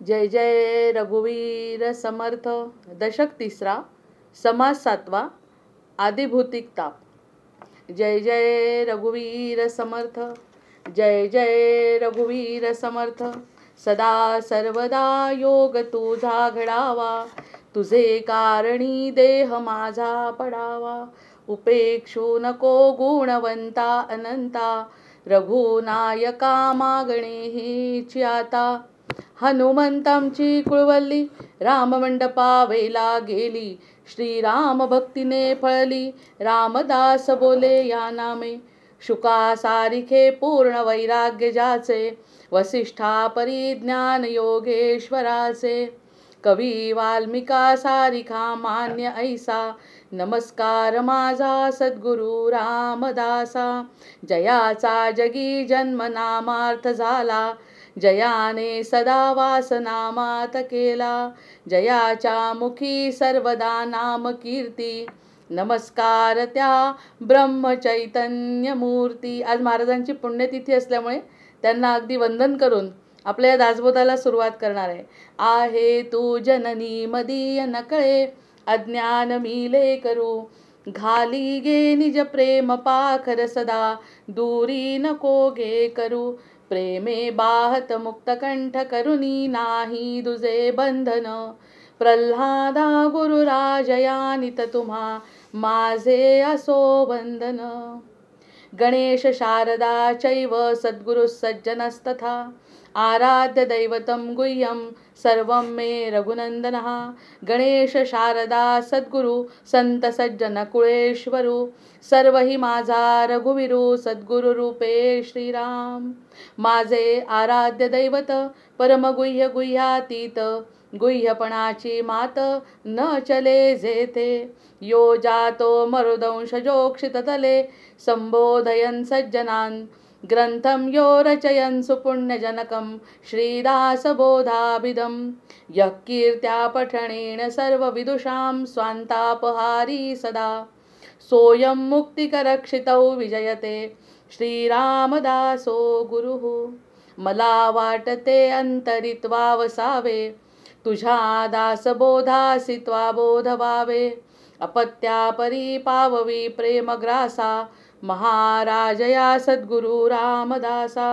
जय जय रघुवीर समर्थ. दशक तिसरा, समास सातवा, आदिभूतिक ताप. जय जय रघुवीर समर्थ. जय जय रघुवीर समर्थ. सदा सर्वदा योग तुझा घडावा, तुझे कारणी देह माझा पडावा. उपेक्षू नको गुणवंता अनंता, रघुनायका मागणे हीची आता. हनुमंतांची कुळवल्ली राममंडपा वेला गेली, श्रीराम भक्तीने फळली. रामदास बोले या नामे, शुका सारिखे पूर्ण वैराग्य ज्याचे. वसिष्ठा परिज्ञान योगेश्वराचे, कवी वाल्मिका सारिखा मान्य ऐसा. नमस्कार माझा सद्गुरु रामदासा, जयाचा जगी जन्म नामार्थ झाला. जयाने सदा वासनामात केला, जयाच्या मुखी सर्वदा नाम कीर्ती. नमस्कार त्या ब्रह्मचैतन्य मूर्ती. आज महाराजांची पुण्यतिथी असल्यामुळे त्यांना अगदी वंदन करून आपल्या या दासबोधाला सुरुवात करणार आहे. आहे तू जननी मदीय नकळे, अज्ञान मिले करू. घाली गे निज प्रेम पाखर सदा, दूरी नको गे करू. प्रेमे बाहत मुक्त कंठ करुनी, नाही दुजे बंधन. प्रल्हादा गुरुराजया नित तुम्हा, माझे असो वंदन. गणेश शारदा चैव सद्गुरु सज्जनस्तथा, आराध्य दैवतं गुह्यं सर्वं मे रघुनंदनः. गणेश शारदा सद्गुरु संत सज्जन कुळेश्वरू, सर्व ही माझा रघुवीरू सद्गुरु रूपे श्रीराम. माझे आराध्य दैवत परमगुह्य गुह्यातीत, गुह्यपणाची मात न चले जेथे. यो जातो मरुदंशजोक्षित तले, संबोधयन् सज्जनान्. ग्रंथं यो रचयन् सुपुण्यजनकं, श्रीदासबोधाभिधं. यः कीर्त्या पठनेन सर्वविदुषां, स्वान्तापहारी सदा. सोऽयं मुक्तिकरक्षितौ विजयते, श्रीरामदासो गुरुः. मला वाटते अंतरित्वा वसावे, तुझ्या दासबोधासी त्वा बोध व्हावे. अपत्यापरी पाववी प्रेमग्रासा, महाराजया सद्गुरु रामदासा.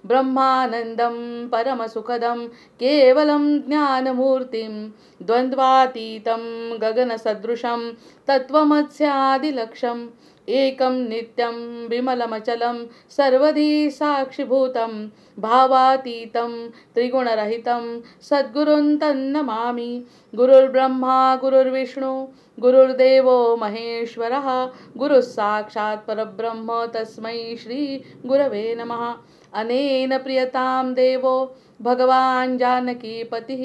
ब्रह्मानंदं परमसुखदं केवलं ज्ञानमूर्तिं, द्वंद्वातीतं गगनसदृशं तत्त्वमस्यादिलक्ष्यम्. एकं नित्यं विमलमचलं सर्वधी साक्षिभूतं, भावातीतं त्रिगुणरहितं सद्गुरुं तन्नमामि. गुरुर्ब्रह्मा गुरुर्विष्णु गुरुर्देवो महेश्वरः, गुरुः साक्षात् परब्रह्म तस्मै श्री गुरवे नमः. अनेन प्रियतां देवो भगवान् जानकीपतिः,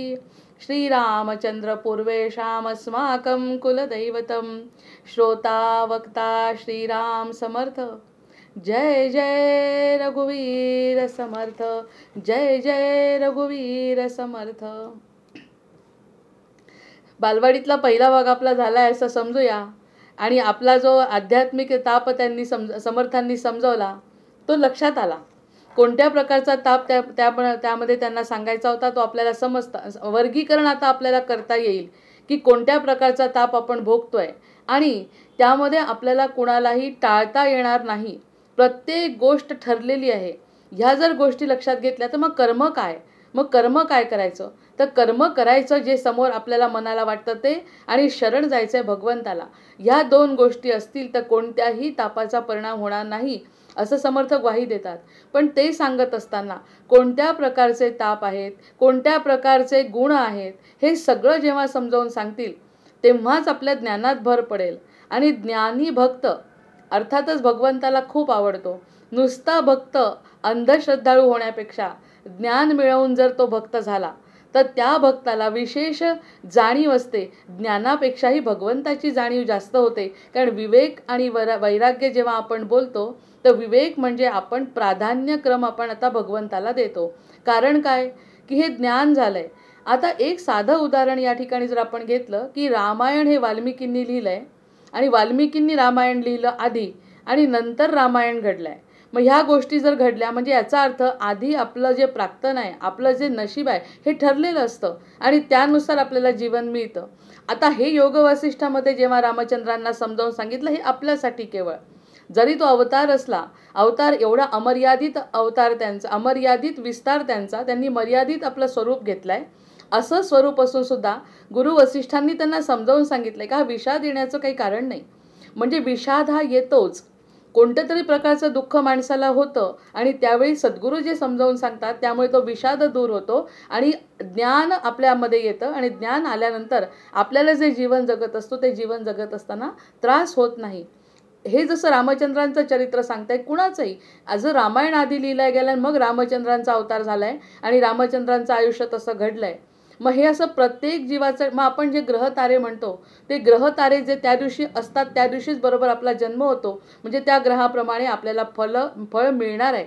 श्रीरामचंद्र पूर्वेषामस्माकं कुलदैवतं. श्रोता वक्ता श्रीराम समर्थ. जय जय रघुवीर समर्थ. जय जय रघुवीर समर्थ. बालवाडीतला पहिला भाग आपला झाला आहे असं समजूया, आणि आपला जो आध्यात्मिक ताप त्यांनी समर्थांनी समजवला तो लक्षात आला. कोणत्या प्रकारचा ताप त्यामध्ये त्यांना सांगायचा होता तो आपल्याला समजता. वर्गीकरण आता आपल्याला करता येईल की कोणत्या प्रकारचा ताप आपण भोगतोय, आणि त्यामध्ये आपल्याला कुणालाही टाळता येणार नाही. प्रत्येक गोष्ट ठरलेली आहे. ह्या जर गोष्टी लक्षात घेतल्या तर मग कर्म काय, मग कर्म काय करायचं, तर कर्म करायचं जे समोर आपल्याला मनाला वाटतं ते, आणि शरण जायचं आहे भगवंताला. ह्या दोन गोष्टी असतील तर कोणत्याही तापाचा परिणाम होणार नाही असं समर्थ ग्वाही देतात. पण ते सांगत असताना कोणत्या प्रकारचे ताप आहेत, कोणत्या प्रकारचे गुण आहेत, हे सगळं जेव्हा समजावून सांगतील तेव्हाच आपल्या ज्ञानात भर पडेल. आणि ज्ञानी भक्त अर्थातच भगवंताला खूप आवडतो. नुसता भक्त अंधश्रद्धाळू होण्यापेक्षा ज्ञान मिळवून जर तो भक्त झाला तर त्या भक्ताला विशेष जाणीव असते. ज्ञानापेक्षाही भगवंताची जाणीव जास्त होते. कारण विवेक आणि वैराग्य जेव्हा आपण बोलतो तर विवेक म्हणजे आपण प्राधान्यक्रम आपण आता भगवंताला देतो. कारण काय की हे ज्ञान झालंय. आता एक साधं उदाहरण या ठिकाणी जर आपण घेतलं की रामायण हे वाल्मिकींनी लिहिलंय, आणि वाल्मिकींनी रामायण लिहिलं आधी आणि नंतर रामायण घडलंय. मग ह्या गोष्टी जर घडल्या म्हणजे याचा अर्थ आधी आपलं जे प्राक्तन आहे, आपलं जे नशीब आहे हे ठरलेलं असतं आणि त्यानुसार आपल्याला जीवन मिळतं. आता हे योग वसिष्ठामध्ये जेव्हा रामचंद्रांना समजावून सांगितलं, हे आपल्यासाठी केवळ, जरी तो अवतार असला, अवतार एवढा अमर्यादित अवतार त्यांचा, अमर्यादित विस्तार त्यांचा, त्यांनी मर्यादित आपलं स्वरूप घेतलंय. असं स्वरूप असून सुद्धा गुरु वसिष्ठांनी त्यांना समजावून सांगितलंय का विषाद येण्याचं काही कारण नाही. म्हणजे विषाद हा येतोच, कोणत्या तरी प्रकारचं दुःख माणसाला होतं आणि त्यावेळी सद्गुरू जे समजावून सांगतात त्यामुळे तो विषाद दूर होतो आणि ज्ञान आपल्यामध्ये येतं आणि ज्ञान आल्यानंतर आपल्याला जे जीवन जगत असतो ते जीवन जगत असताना त्रास होत नाही. हे जसं रामचंद्रांचं चरित्र सांगताय कुणाचंही, आज रामायण आधी लिहिलं गेलं मग रामचंद्रांचा अवतार झालाय आणि रामचंद्रांचं आयुष्य तसं घडलंय. मग हे असं प्रत्येक जीवाचं, मग आपण जे ग्रहतारे म्हणतो ते ग्रहतारे जे त्या दिवशी असतात त्या दिवशीच बरोबर आपला जन्म होतो, म्हणजे त्या ग्रहाप्रमाणे आपल्याला फळ मिळणार आहे.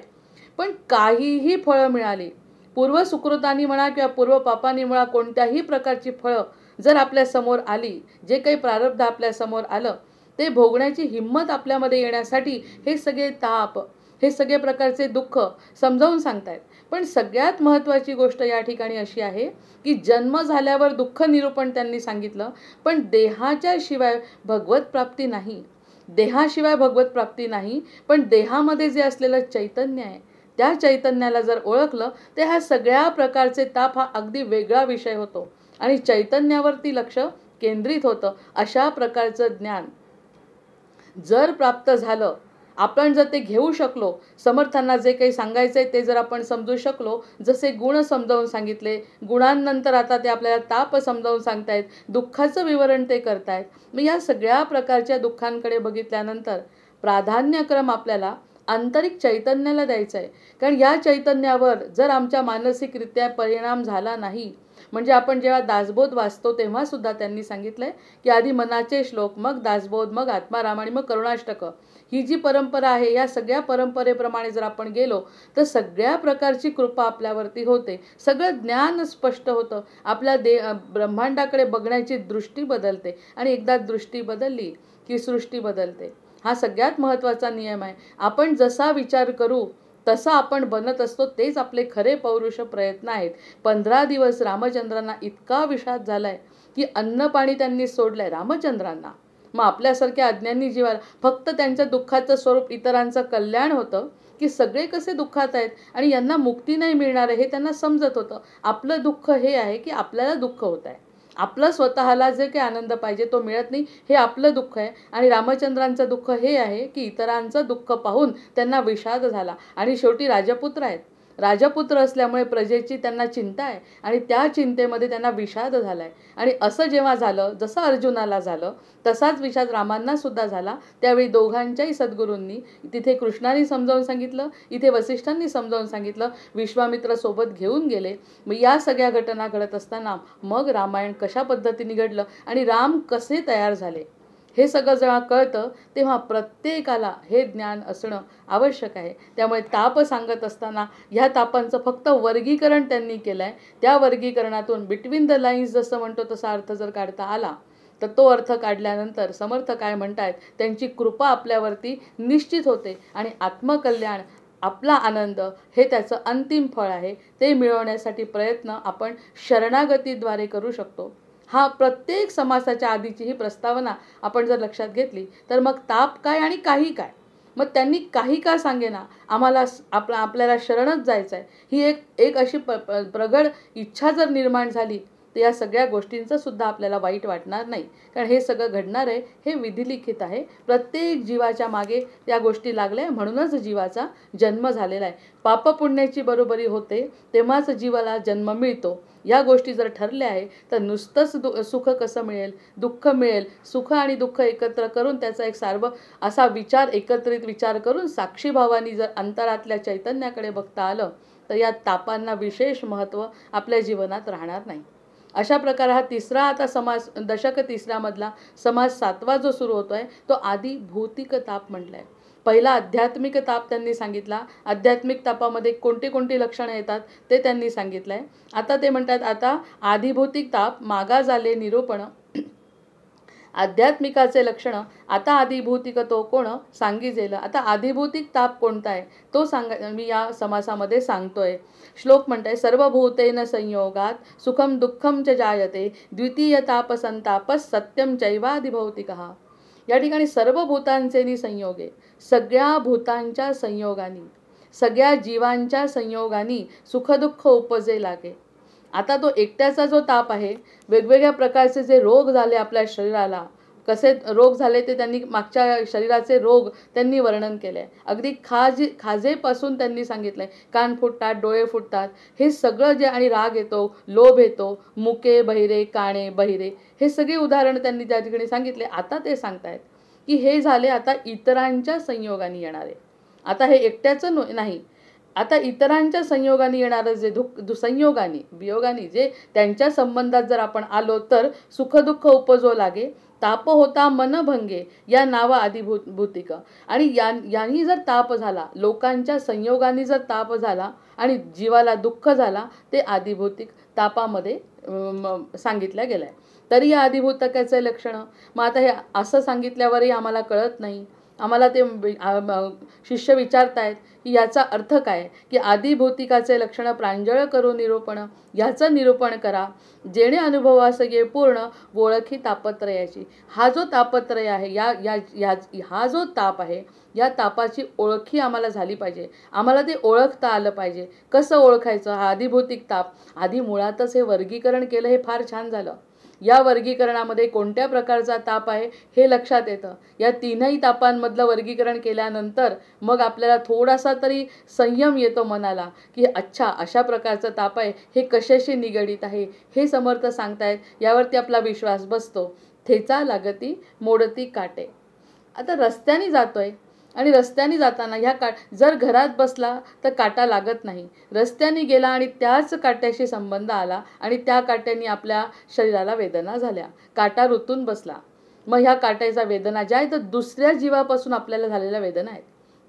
पण काहीही फळं मिळाली, पूर्व सुकृतांनी म्हणा किंवा पूर्व पापांनी म्हणा, कोणत्याही प्रकारची फळं जर आपल्यासमोर आली, जे काही प्रारब्ध आपल्यासमोर आलं ते भोगण्याची हिंमत आपल्यामध्ये येण्यासाठी हे सगळे ताप, हे सगळे प्रकारचे दुःख समजावून सांगतायत. पण सगळ्यात महत्त्वाची गोष्ट या ठिकाणी अशी आहे की जन्म झाल्यावर दुःख निरूपण त्यांनी सांगितलं, पण देहाच्या शिवाय भगवत प्राप्ती नाही. देहाशिवाय भगवत प्राप्ती नाही, पण देहामध्ये जे असलेलं चैतन्य आहे त्या चैतन्याला जर ओळखलं तर ह्या सगळ्या प्रकारचे ताप हा अगदी वेगळा विषय होतो आणि चैतन्यावरती लक्ष केंद्रित होतं. अशा प्रकारचं ज्ञान जर प्राप्त झालं, आपण जर ते घेऊ शकलो, समर्थांना जे काही सांगायचं आहे ते जर आपण समजू शकलो, जसे गुण समजावून सांगितले, गुणांनंतर आता ते आपल्याला ताप समजावून सांगतायत, दुःखाचं विवरण ते करतायत. मग या सगळ्या प्रकारच्या दुःखांकडे बघितल्यानंतर प्राधान्यक्रम आपल्याला आंतरिक चैतन्याला द्यायचं आहे. कारण या चैतन्यावर जर आमच्या मानसिकरित्या परिणाम झाला नाही, म्हणजे आपण जेव्हा दासबोध वाचतो तेव्हा सुद्धा त्यांनी सांगितलंय की आधी मनाचे श्लोक, मग दासबोध, मग आत्माराम आणि मग करुणाष्टक, ही जी परंपरा आहे या सगळ्या परंपरेप्रमाणे जर आपण गेलो तर सगळ्या प्रकारची कृपा आपल्यावरती होते, सगळं ज्ञान स्पष्ट होतं, आपल्या ब्रह्मांडाकडे बघण्याची दृष्टी बदलते आणि एकदा दृष्टी बदलली की सृष्टी बदलते. हा सगळ्यात महत्त्वाचा नियम आहे. आपण जसा विचार करू तसं आपण बनत असतो, तेच आपले खरे पौरुष प्रयत्न आहेत. 15 दिवस रामचंद्रांना इतका विषाद झालाय की अन्न पाणी त्यांनी सोडलंय रामचंद्रांना. मग आपल्यासारख्या अज्ञानी जीवाला फक्त त्यांच्या दुःखाचं स्वरूप इतरांचं कल्याण होतं की सगळे कसे दुःखात आहेत आणि यांना मुक्ती नाही मिळणार आहे हे त्यांना समजत होतं. आपलं दुःख हे आहे की आपल्याला दुःख होत आहे, आपलं स्वतःला जे काही आनंद पाहिजे तो मिळत नाही, हे आपलं दुःख आहे. आणि रामचंद्रांचं दुःख हे आहे की इतरांचं दुःख पाहून त्यांना विषाद झाला आणि शेवटी राजपुत्र आहेत, राजपुत्र असल्यामुळे प्रजेची त्यांना चिंता आहे आणि त्या चिंतेमध्ये त्यांना विषाद झाला आहे. आणि असं जेव्हा झालं, जसं अर्जुनाला झालं तसाच विषाद रामांना सुद्धा झाला. त्यावेळी दोघांच्याही सद्गुरूंनी, तिथे कृष्णाने समजावून सांगितलं, इथे वसिष्ठांनी समजावून सांगितलं, विश्वामित्र सोबत घेऊन गेले. मग या सगळ्या घटना घडत असताना मग रामायण कशा पद्धतीने घडलं आणि राम कसे तयार झाले हे सगळं जेव्हा कळतं तेव्हा प्रत्येकाला हे ज्ञान असणं आवश्यक आहे. त्यामुळे ताप सांगत असताना ह्या तापांचं फक्त वर्गीकरण त्यांनी केलं आहे. त्या वर्गीकरणातून बिटवीन द लाईन्स जसं म्हणतो तसा अर्थ जर काढता आला तर तो अर्थ काढल्यानंतर समर्थ काय म्हणतायत, त्यांची कृपा आपल्यावरती निश्चित होते आणि आत्मकल्याण, आपला आनंद हे त्याचं अंतिम फळ आहे. ते मिळवण्यासाठी प्रयत्न आपण शरणागतीद्वारे करू शकतो. हा प्रत्येक समासाच्या आधीची ही प्रस्तावना आपण जर लक्षात घेतली तर मग ताप काय आणि काही काय. मग त्यांनी काही का सांगेना, आम्हाला आपल्याला शरणच जायचं आहे, ही एक अशी प्रगड इच्छा जर निर्माण झाली तर या सगळ्या गोष्टींचं सुद्धा आपल्याला वाईट वाटणार नाही. कारण हे सगळं घडणार आहे, हे विधिलिखित आहे. प्रत्येक जीवाच्या मागे त्या गोष्टी लागल्या, म्हणूनच जीवाचा जन्म झालेला आहे. पापपुण्याची बरोबरी होते तेव्हाच जीवाला जन्म मिळतो. या गोष्टी जर ठरल्या आहे तर नुसतंच सुख कसं मिळेल, दुःख मिळेल. सुख आणि दुःख एकत्र करून त्याचा एक असा विचार, एकत्रित विचार करून साक्षीभावानी जर अंतरातल्या चैतन्याकडे बघता आलं तर या तापांना विशेष महत्त्व आपल्या जीवनात राहणार नाही. अशा प्रकारे हा तिसरा आता समास, दशक तिसऱ्यामधला समास 7वा जो सुरू होतो आहे तो आधी भौतिक ताप म्हटला आहे. पहिला आध्यात्मिक ताप त्यांनी सांगितला. आध्यात्मिक तापामध्ये कोणती कोणती लक्षणं येतात ते त्यांनी सांगितलं आहे. आता ते म्हणतात, आता आधिभौतिक ताप मागा झाले निरूपण. आध्यात्मिकाचे लक्षण आता आधिभौतिक तो कोण सांगिजेल. आता आधिभौतिक ताप कोणता आहे तो मी या समासामध्ये सांगतोय. श्लोक म्हणताय सर्वभूतेन संयोगात सुखम दुःखम च जायते द्वितीय ताप संतापस सत्यम चैवाधिभौतिकः. या ठिकाणी सर्व भूतांचे संयोग आहे. सगळ्या भूतांच्या संयोगाने सगळ्या जीवांच्या संयोगाने सुखदुःख उपजे लागे. आता तो एकट्याचा जो ताप आहे, वेगवेगळ्या प्रकारचे जे रोग झाले आपल्या शरीराला, कसे रोग झाले ते त्यांनी मागच्या शरीराचे रोग त्यांनी वर्णन केले. अगदी खाजेपासून त्यांनी सांगितलंय. कान फुटतात, डोळे फुटतात, हे सगळं जे, आणि राग येतो, लोभ येतो, मुके बहिरे, काणे बहिरे, हे सगळे उदाहरण त्यांनी त्या ठिकाणी सांगितले. आता ते सांगतायत की हे झाले आता इतरांच्या संयोगाने येणारे. आता हे एकट्याचं नाही, आता इतरांच्या संयोगाने येणारं जे संयोगाने वियोगाने जे त्यांच्या संबंधात जर आपण आलो तर सुखदुःख उपजो लागे. ताप होता मनभंगे या नावा आधिभौतिक. आणि यांनी जर ताप झाला, लोकांच्या संयोगाने जर ताप झाला आणि जीवाला दुःख झाला, ते आधिभौतिक तापामध्ये सांगितलं गेलंय. तरी या आधिभौतिकाचे लक्षण मग आता हे असं सांगितल्यावरही आम्हाला कळत नाही. आम्हाला ते शिष्य विचारतायत की याचा अर्थ काय, की आधिभौतिकाचे लक्षण प्रांजळ करून निरूपण, याचं निरूपण करा जेणे अनुभवास ये पूर्ण ओळखी तापत्रयाची. हा जो तापत्रय आहे, हा जो ताप आहे, या तापाची ओळखी आम्हाला झाली पाहिजे. आम्हाला ते ओळखता आलं पाहिजे. कसं ओळखायचं हा आधिभौतिक ताप? आधी मुळातच हे वर्गीकरण केलं, हे फार छान झालं. या वर्गीकरणामध्ये कोणत्या प्रकारचा ताप आहे हे लक्षात येतं. या तीनही तापांमधलं वर्गीकरण केल्यानंतर मग आपल्याला थोडासा तरी संयम येतो मनाला, की अच्छा अशा प्रकारचा ताप आहे, हे कशाशी निगडीत आहे हे समर्थ सांगतायत. यावरती आपला विश्वास बसतो. ठेचा लागती मोडती काटे. आता रस्त्याने जातोय आणि रस्त्याने जाताना जर घरात बसला तर काटा लागत नाही. रस्त्याने गेला आणि त्याच काट्याशी संबंध आला आणि त्या काट्याने आपल्या शरीराला वेदना झाल्या, काटा रुतून बसला. मग ह्या काट्याचा वेदना ज्या आहेत तर दुसऱ्या जीवापासून आपल्याला झालेल्या वेदना आहेत.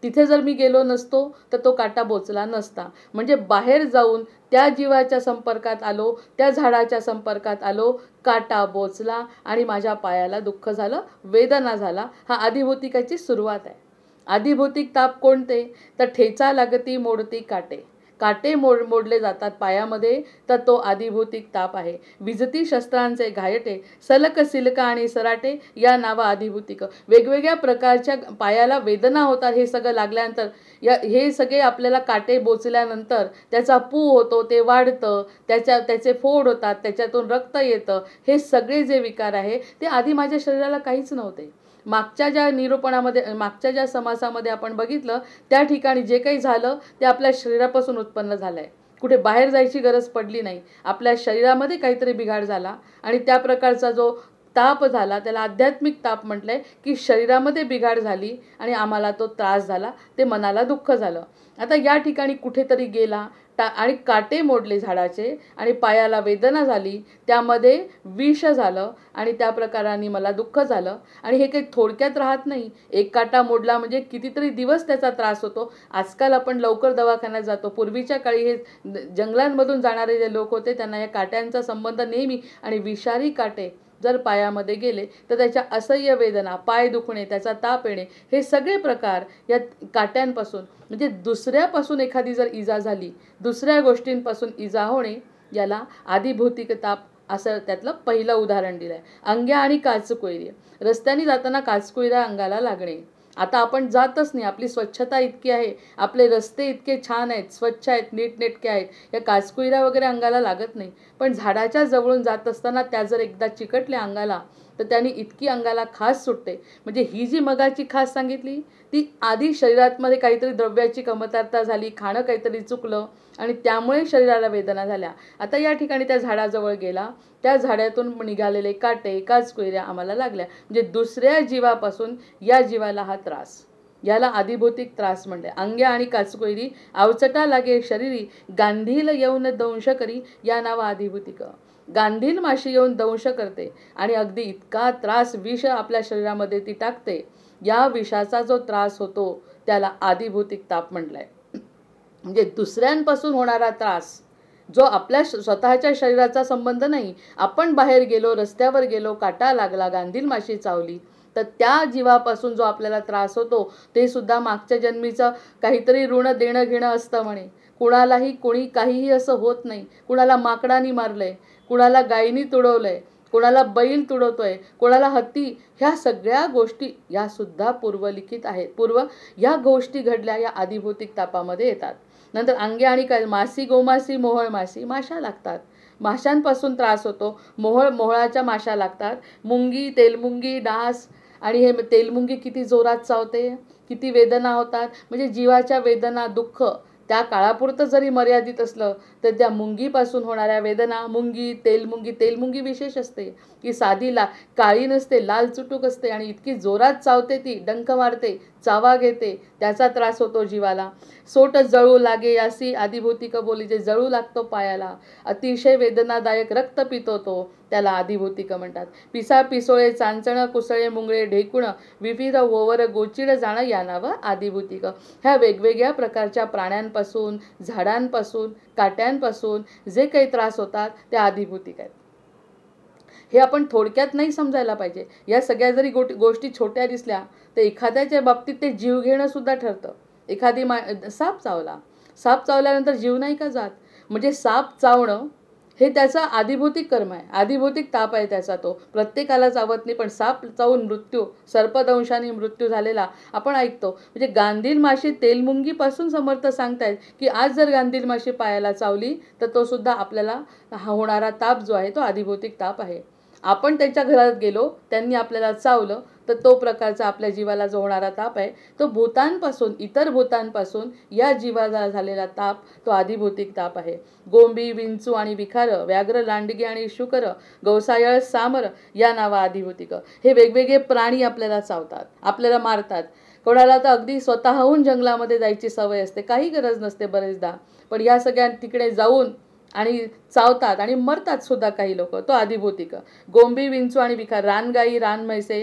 तिथे जर मी गेलो नसतो तर तो काटा बोचला नसता. म्हणजे बाहेर जाऊन त्या जीवाच्या संपर्कात आलो, त्या झाडाच्या संपर्कात आलो, काटा बोचला आणि माझ्या पायाला दुःख झालं, वेदना झाला. हा आधिभौतिकाची सुरुवात आहे. आधिभौतिक ताप कोणते? तर ठेचा लागती मोडती काटे. काटे मोडले जातात पायामध्ये, तर तो आधिभौतिक ताप आहे. विजती शस्त्रांचे घायटे सलक सिलका आणि सराटे या नावा आधिभौतिक. वेगवेगळ्या प्रकारच्या पायाला वेदना होतात. हे सगळं लागल्यानंतर हे सगळे आपल्याला काटे बोचल्यानंतर त्याचा पू होतो, ते वाढतं, त्याचे फोड होतात, त्याच्यातून रक्त येतं. हे सगळे जे विकार आहे ते आधी माझ्या शरीराला काहीच नव्हते. मागच्या ज्या निरूपणामध्ये, मागच्या ज्या समासामध्ये आपण बघितलं त्या ठिकाणी जे काही झालं ते आपल्या शरीरापासून उत्पन्न झालं आहे. कुठे बाहेर जायची गरज पडली नाही. आपल्या शरीरामध्ये काहीतरी बिघाड झाला आणि त्या प्रकारचा जो ताप झाला त्याला आध्यात्मिक ताप म्हटलंय, की शरीरामध्ये बिघाड झाली आणि आम्हाला तो त्रास झाला, ते मनाला दुःख झालं. आता या ठिकाणी कुठेतरी गेला आणि काटे मोडले झाडाचे आणि पायाला वेदना झाली, त्यामध्ये विष झालं आणि त्या प्रकाराने मला दुःख झालं. आणि हे काही थोडक्यात राहत नाही. एक काटा मोडला म्हणजे कितीतरी दिवस त्याचा त्रास होतो. आजकाल आपण लवकर दवाखान्यात जातो. पूर्वीच्या काळी हे जंगलांमधून जाणारे जे लोक होते त्यांना या काट्यांचा संबंध नेहमी, आणि विषारी काटे जर पायामध्ये गेले तर त्याच्या असह्य वेदना, पाय दुखणे, त्याचा ताप येणे, हे सगळे प्रकार या काट्यांपासून, म्हणजे दुसऱ्यापासून एखादी जर इजा झाली, दुसऱ्या गोष्टींपासून इजा होणे, याला आधिभौतिक ताप असं त्यातलं पहिलं उदाहरण दिलं आहे. अंग्या आणि काचकुळी. रस्त्याने जाताना काचकुळीला अंगाला लागणे. आता आपण जातच नाही. आपली स्वच्छता इतकी आहे, आपले रस्ते इतके छान आहेत, स्वच्छ आहेत, नीटनेटके आहेत, या काचकुळीला वगैरे अंगाला लागत नाही. पण झाडाच्या जवळून जात असताना त्या जर एकदा चिकटल्या अंगाला तर त्याने इतकी अंगाला खास सुटते. म्हणजे ही जी मगाची खास सांगितली ती आधी शरीरामध्ये काहीतरी द्रव्याची कमतरता झाली, खाणं काहीतरी चुकलं आणि त्यामुळे शरीराला वेदना झाल्या. आता या ठिकाणी त्या झाडाजवळ गेला, त्या झाडातून निघालेले काटे, काचकुळ्या आम्हाला लागल्या. म्हणजे दुसऱ्या जीवापासून या जीवाला हा त्रास, याला आधिभौतिक त्रास म्हणले. अंग्या आणि काचकुळी अवचटा लागे शरीरी गांधील येऊन दंश करी या नावा आधिभौतिक. गांधील माशी येऊन दंश करते आणि अगदी इतका त्रास, विष आपल्या शरीरामध्ये ती टाकते. या विषाचा जो त्रास होतो त्याला आधिभौतिक ताप म्हटलाय. म्हणजे दुसऱ्यांपासून होणारा त्रास जो आपल्या स्वतःच्या शरीराचा संबंध नाही. आपण बाहेर गेलो, रस्त्यावर गेलो, काटा लागला, गांधील माशी चावली, तर त्या जीवापासून जो आपल्याला त्रास होतो ते सुद्धा मागच्या जन्मीचं काहीतरी ऋण देणं घेणं असतं म्हणे. कुणालाही कोणी काहीही असं होत नाही. कुणाला माकडानी मारलंय, कुणाला गायीनी तुडवलंय, कोणाला बैल तुडवतोय, कोणाला हत्ती, ह्या सगळ्या गोष्टी या सुद्धा पूर्वलिखित आहेत. या गोष्टी घडल्या या आदिभौतिक तापामध्ये येतात. नंतर अंगे आणि काय, मासी गोमासी मोहळ मासी, माशा लागतात. माशांपासून त्रास होतो. मोहळाच्या माशा लागतात. मुंगी, तेलमुंगी, डास, आणि हे तेलमुंगी किती जोरात चावते, किती वेदना होतात. म्हणजे जीवाच्या वेदना, दुःख त्या काळापुरतं जरी मर्यादित असलं तर त्या मुंगीपासून होणाऱ्या वेदना, तेलमुंगी विशेष असते की साधी काळी नसते, लाल चुटूक असते आणि इतकी जोरात चावते, ती डंक मारते, चावा घेते, त्याचा त्रास होतो जीवाला. सोट जळू लागे यासी आदिभौतिक बोली, जे जळू लागतो पायाला, अतिशय वेदनादायक रक्त पितो तो, त्याला आदिभौतिक म्हणतात. पिसा पिसोळे चांचण कुसळे मुंगळे ढेकुण विविध होवर गोचिड जाणं या नावं आदिभौतिक. ह्या वेगवेगळ्या प्रकारच्या प्राण्यांपासून, झाडांपासून, काट्यांपासून जे काही त्रास होतात ते आदिभौतिक आहेत. हे आपण थोडक्यात नाही समजायला पाहिजे. या सगळ्या जरी गोष्टी छोट्या दिसल्या तर एखाद्याच्या बाबतीत ते जीव घेणं सुद्धा ठरतं. एखादी साप चावल्यानंतर जीव नाही का जात? म्हणजे साप चावणं हे त्याचा आदिभौतिक कर्म आहे, आदिभौतिक ताप आहे त्याचा. तो प्रत्येकाला चावत नाही, पण साप चावून मृत्यू, सर्पदंशाने मृत्यू झालेला आपण ऐकतो. म्हणजे गांधील माशी तेलमुंगीपासून समर्थ सांगतायत की आज जर गांधील माशी पायाला चावली तर तो सुद्धा आपल्याला होणारा ताप जो आहे तो आदिभौतिक ताप आहे. आपण त्यांच्या घरात गेलो, त्यांनी आपल्याला चावलं, तर तो प्रकारचा आपल्या जीवाला जो होणारा ताप आहे तो भूतांपासून, इतर भूतांपासून या जीवाला झालेला ताप तो आदिभौतिक ताप आहे. गोंबी, विंचू आणि विखार, व्याघ्र, लांडगे आणि शुकर, गवसायळ, सामर या नावा आदिभौतिक. हे वेगवेगळे प्राणी आपल्याला चावतात, आपल्याला मारतात. कोणाला तर अगदी स्वतःहून जंगलामध्ये जायची सवय असते, काही गरज नसते बरेचदा, पण या सगळ्या तिकडे जाऊन आणि चावतात आणि मरतात सुद्धा काही लोक, तो आदिभौतिक. गोंबी, विंचू आणि विखार, रानगाई, रानम्हैसे,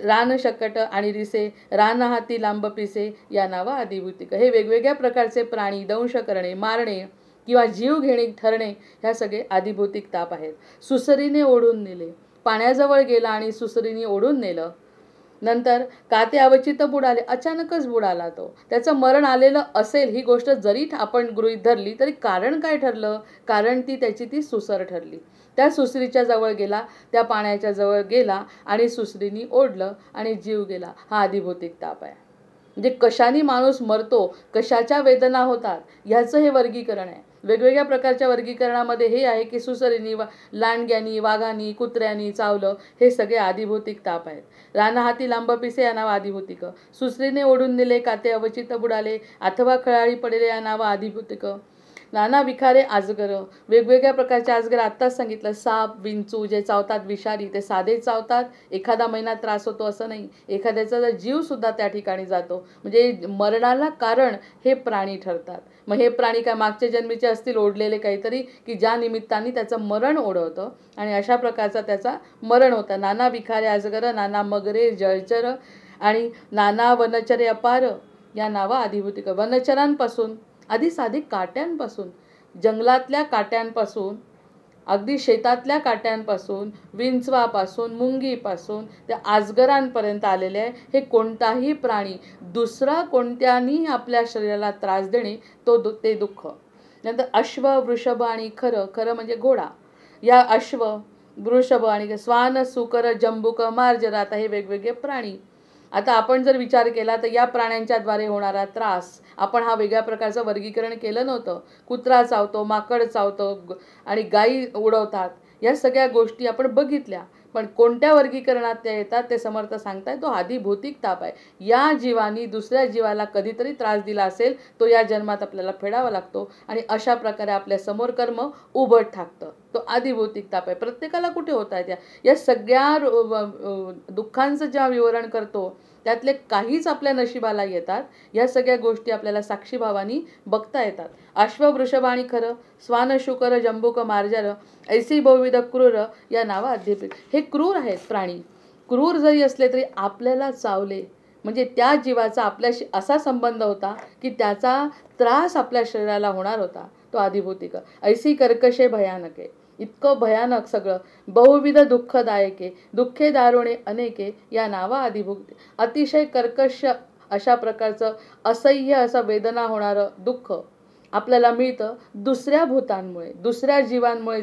रानशकट आणि रिसे, रानहाती, लांब पिसे या नावा आदिभौतिक. हे वेगवेगळ्या प्रकारचे प्राणी दंश करणे, मारणे किंवा जीव घेणे ठरणे ह्या सगळे आदिभौतिक ताप आहेत. सुसरीने ओढून नेले, पाण्याजवळ गेला आणि सुसरीने ओढून नेलं. नंतर काते अवचित बुडाले, अचानकच बुडाला तो, त्याचं मरण आलेलं असेल ही गोष्ट जरी आपण गृहीत धरली तरी कारण काय ठरलं? कारण त्याची ती सुसर ठरली. त्या सुसरीच्या जवळ गेला, त्या पाण्याच्या जवळ गेला आणि सुसरीनी ओढलं आणि जीव गेला. हा आदिभौतिक ताप आहे. म्हणजे कशाने माणूस मरतो, कशाच्या वेदना होतात ह्याचं हे वर्गीकरण आहे. वेगवेगळ्या प्रकारच्या वर्गीकरणामध्ये हे आहे की सुसरीनी, लांडग्यानी, वाघानी, कुत्र्यानी चावलं, हे सगळे आदिभौतिक ताप आहेत. रानहाती, लांब पिसे या नाव आदिभौतिक. सुसरीने ओढून नेले, काते अवचित बुडाले, अथवा खळाळी पडले या नाव आदिभौतिक. नाना विखारे, आजगर, वेगवेगळ्या प्रकारचे आजगर आत्ताच सांगितलं. साप, विंचू जे चावतात विषारी, ते साधे चावतात, एखादा महिना त्रास होतो असं नाही, एखाद्याचा जीव सुद्धा त्या ठिकाणी जातो. म्हणजे मरणाला कारण हे प्राणी ठरतात. मग हे प्राणी काय मागच्या जन्मीचे असतील ओढलेले काहीतरी, की ज्या निमित्ताने त्याचं मरण ओढवतं आणि अशा प्रकारचा त्याचा मरण होतं. नाना विखारे, आजगर, नाना मगरे, जळचर आणि नाना वनचरे अपार या नावा आदिभौतिक. वनचरांपासून, आधी साधी काट्यांपासून, जंगलातल्या काट्यांपासून, अगदी शेतातल्या काट्यांपासून, विंचवापासून, मुंगीपासून त्या आजगरांपर्यंत आलेले आहे. हे कोणताही प्राणी दुसरा कोणत्यानी आपल्या शरीराला त्रास देणे ते दुःख. नंतर अश्व, वृषभ आणि खरं म्हणजे घोडा. या अश्व, वृषभ आणि स्वान, सुकर, जंबुक, मार्जर, आता हे वेगवेगळे प्राणी. आता आपण जर विचार केला तर या प्राण्यांच्याद्वारे होणारा त्रास आपण हा वेगळ्या प्रकारचं वर्गीकरण केलं नव्हतं. कुत्रा चावतो, माकड चावतो आणि गायी उडवतात, या सगळ्या गोष्टी आपण बघितल्या, पण कोणत्या वर्गीकरणात त्या येतात ते समर्थ सांगताय, तो आदिभौतिक ताप आहे. या जीवानी दुसऱ्या जीवाला कधीतरी त्रास दिला असेल, तो या जन्मात आपल्याला फेडावा लागतो आणि अशा प्रकारे आपल्या समोर कर्म उभट ठाकतं. तो आदिभौतिक ताप आहे. प्रत्येकाला कुठे होत आहे या सगळ्या दुःखांचं जेव्हा विवरण करतो त्यातले काहीच आपल्या नशिबाला येतात. या सगळ्या गोष्टी आपल्याला साक्षीभावानी बघता येतात. अश्व, वृषभ आणि खरं, स्वान, शुकर, जंबुक, मार्जर, ऐसी बहुविध क्रूर या नावा आदिभौतिक. हे क्रूर आहेत प्राणी. क्रूर जरी असले तरी आपल्याला चावले म्हणजे त्या जीवाचा आपल्याशी असा संबंध होता की त्याचा त्रास आपल्या शरीराला होणार होता. तो आधिभौतिक. ऐसी कर्कशे भयानके, इतकं भयानक सगळं. बहुविध दुःखदायके, दुःखे दारुणे अनेके, या नावा आधिभौतिक. अतिशय कर्कश अशा प्रकारचं असह्य असं वेदना होणारं दुःख आपल्याला मिळतं दुसऱ्या भूतांमुळे, दुसऱ्या जीवांमुळे.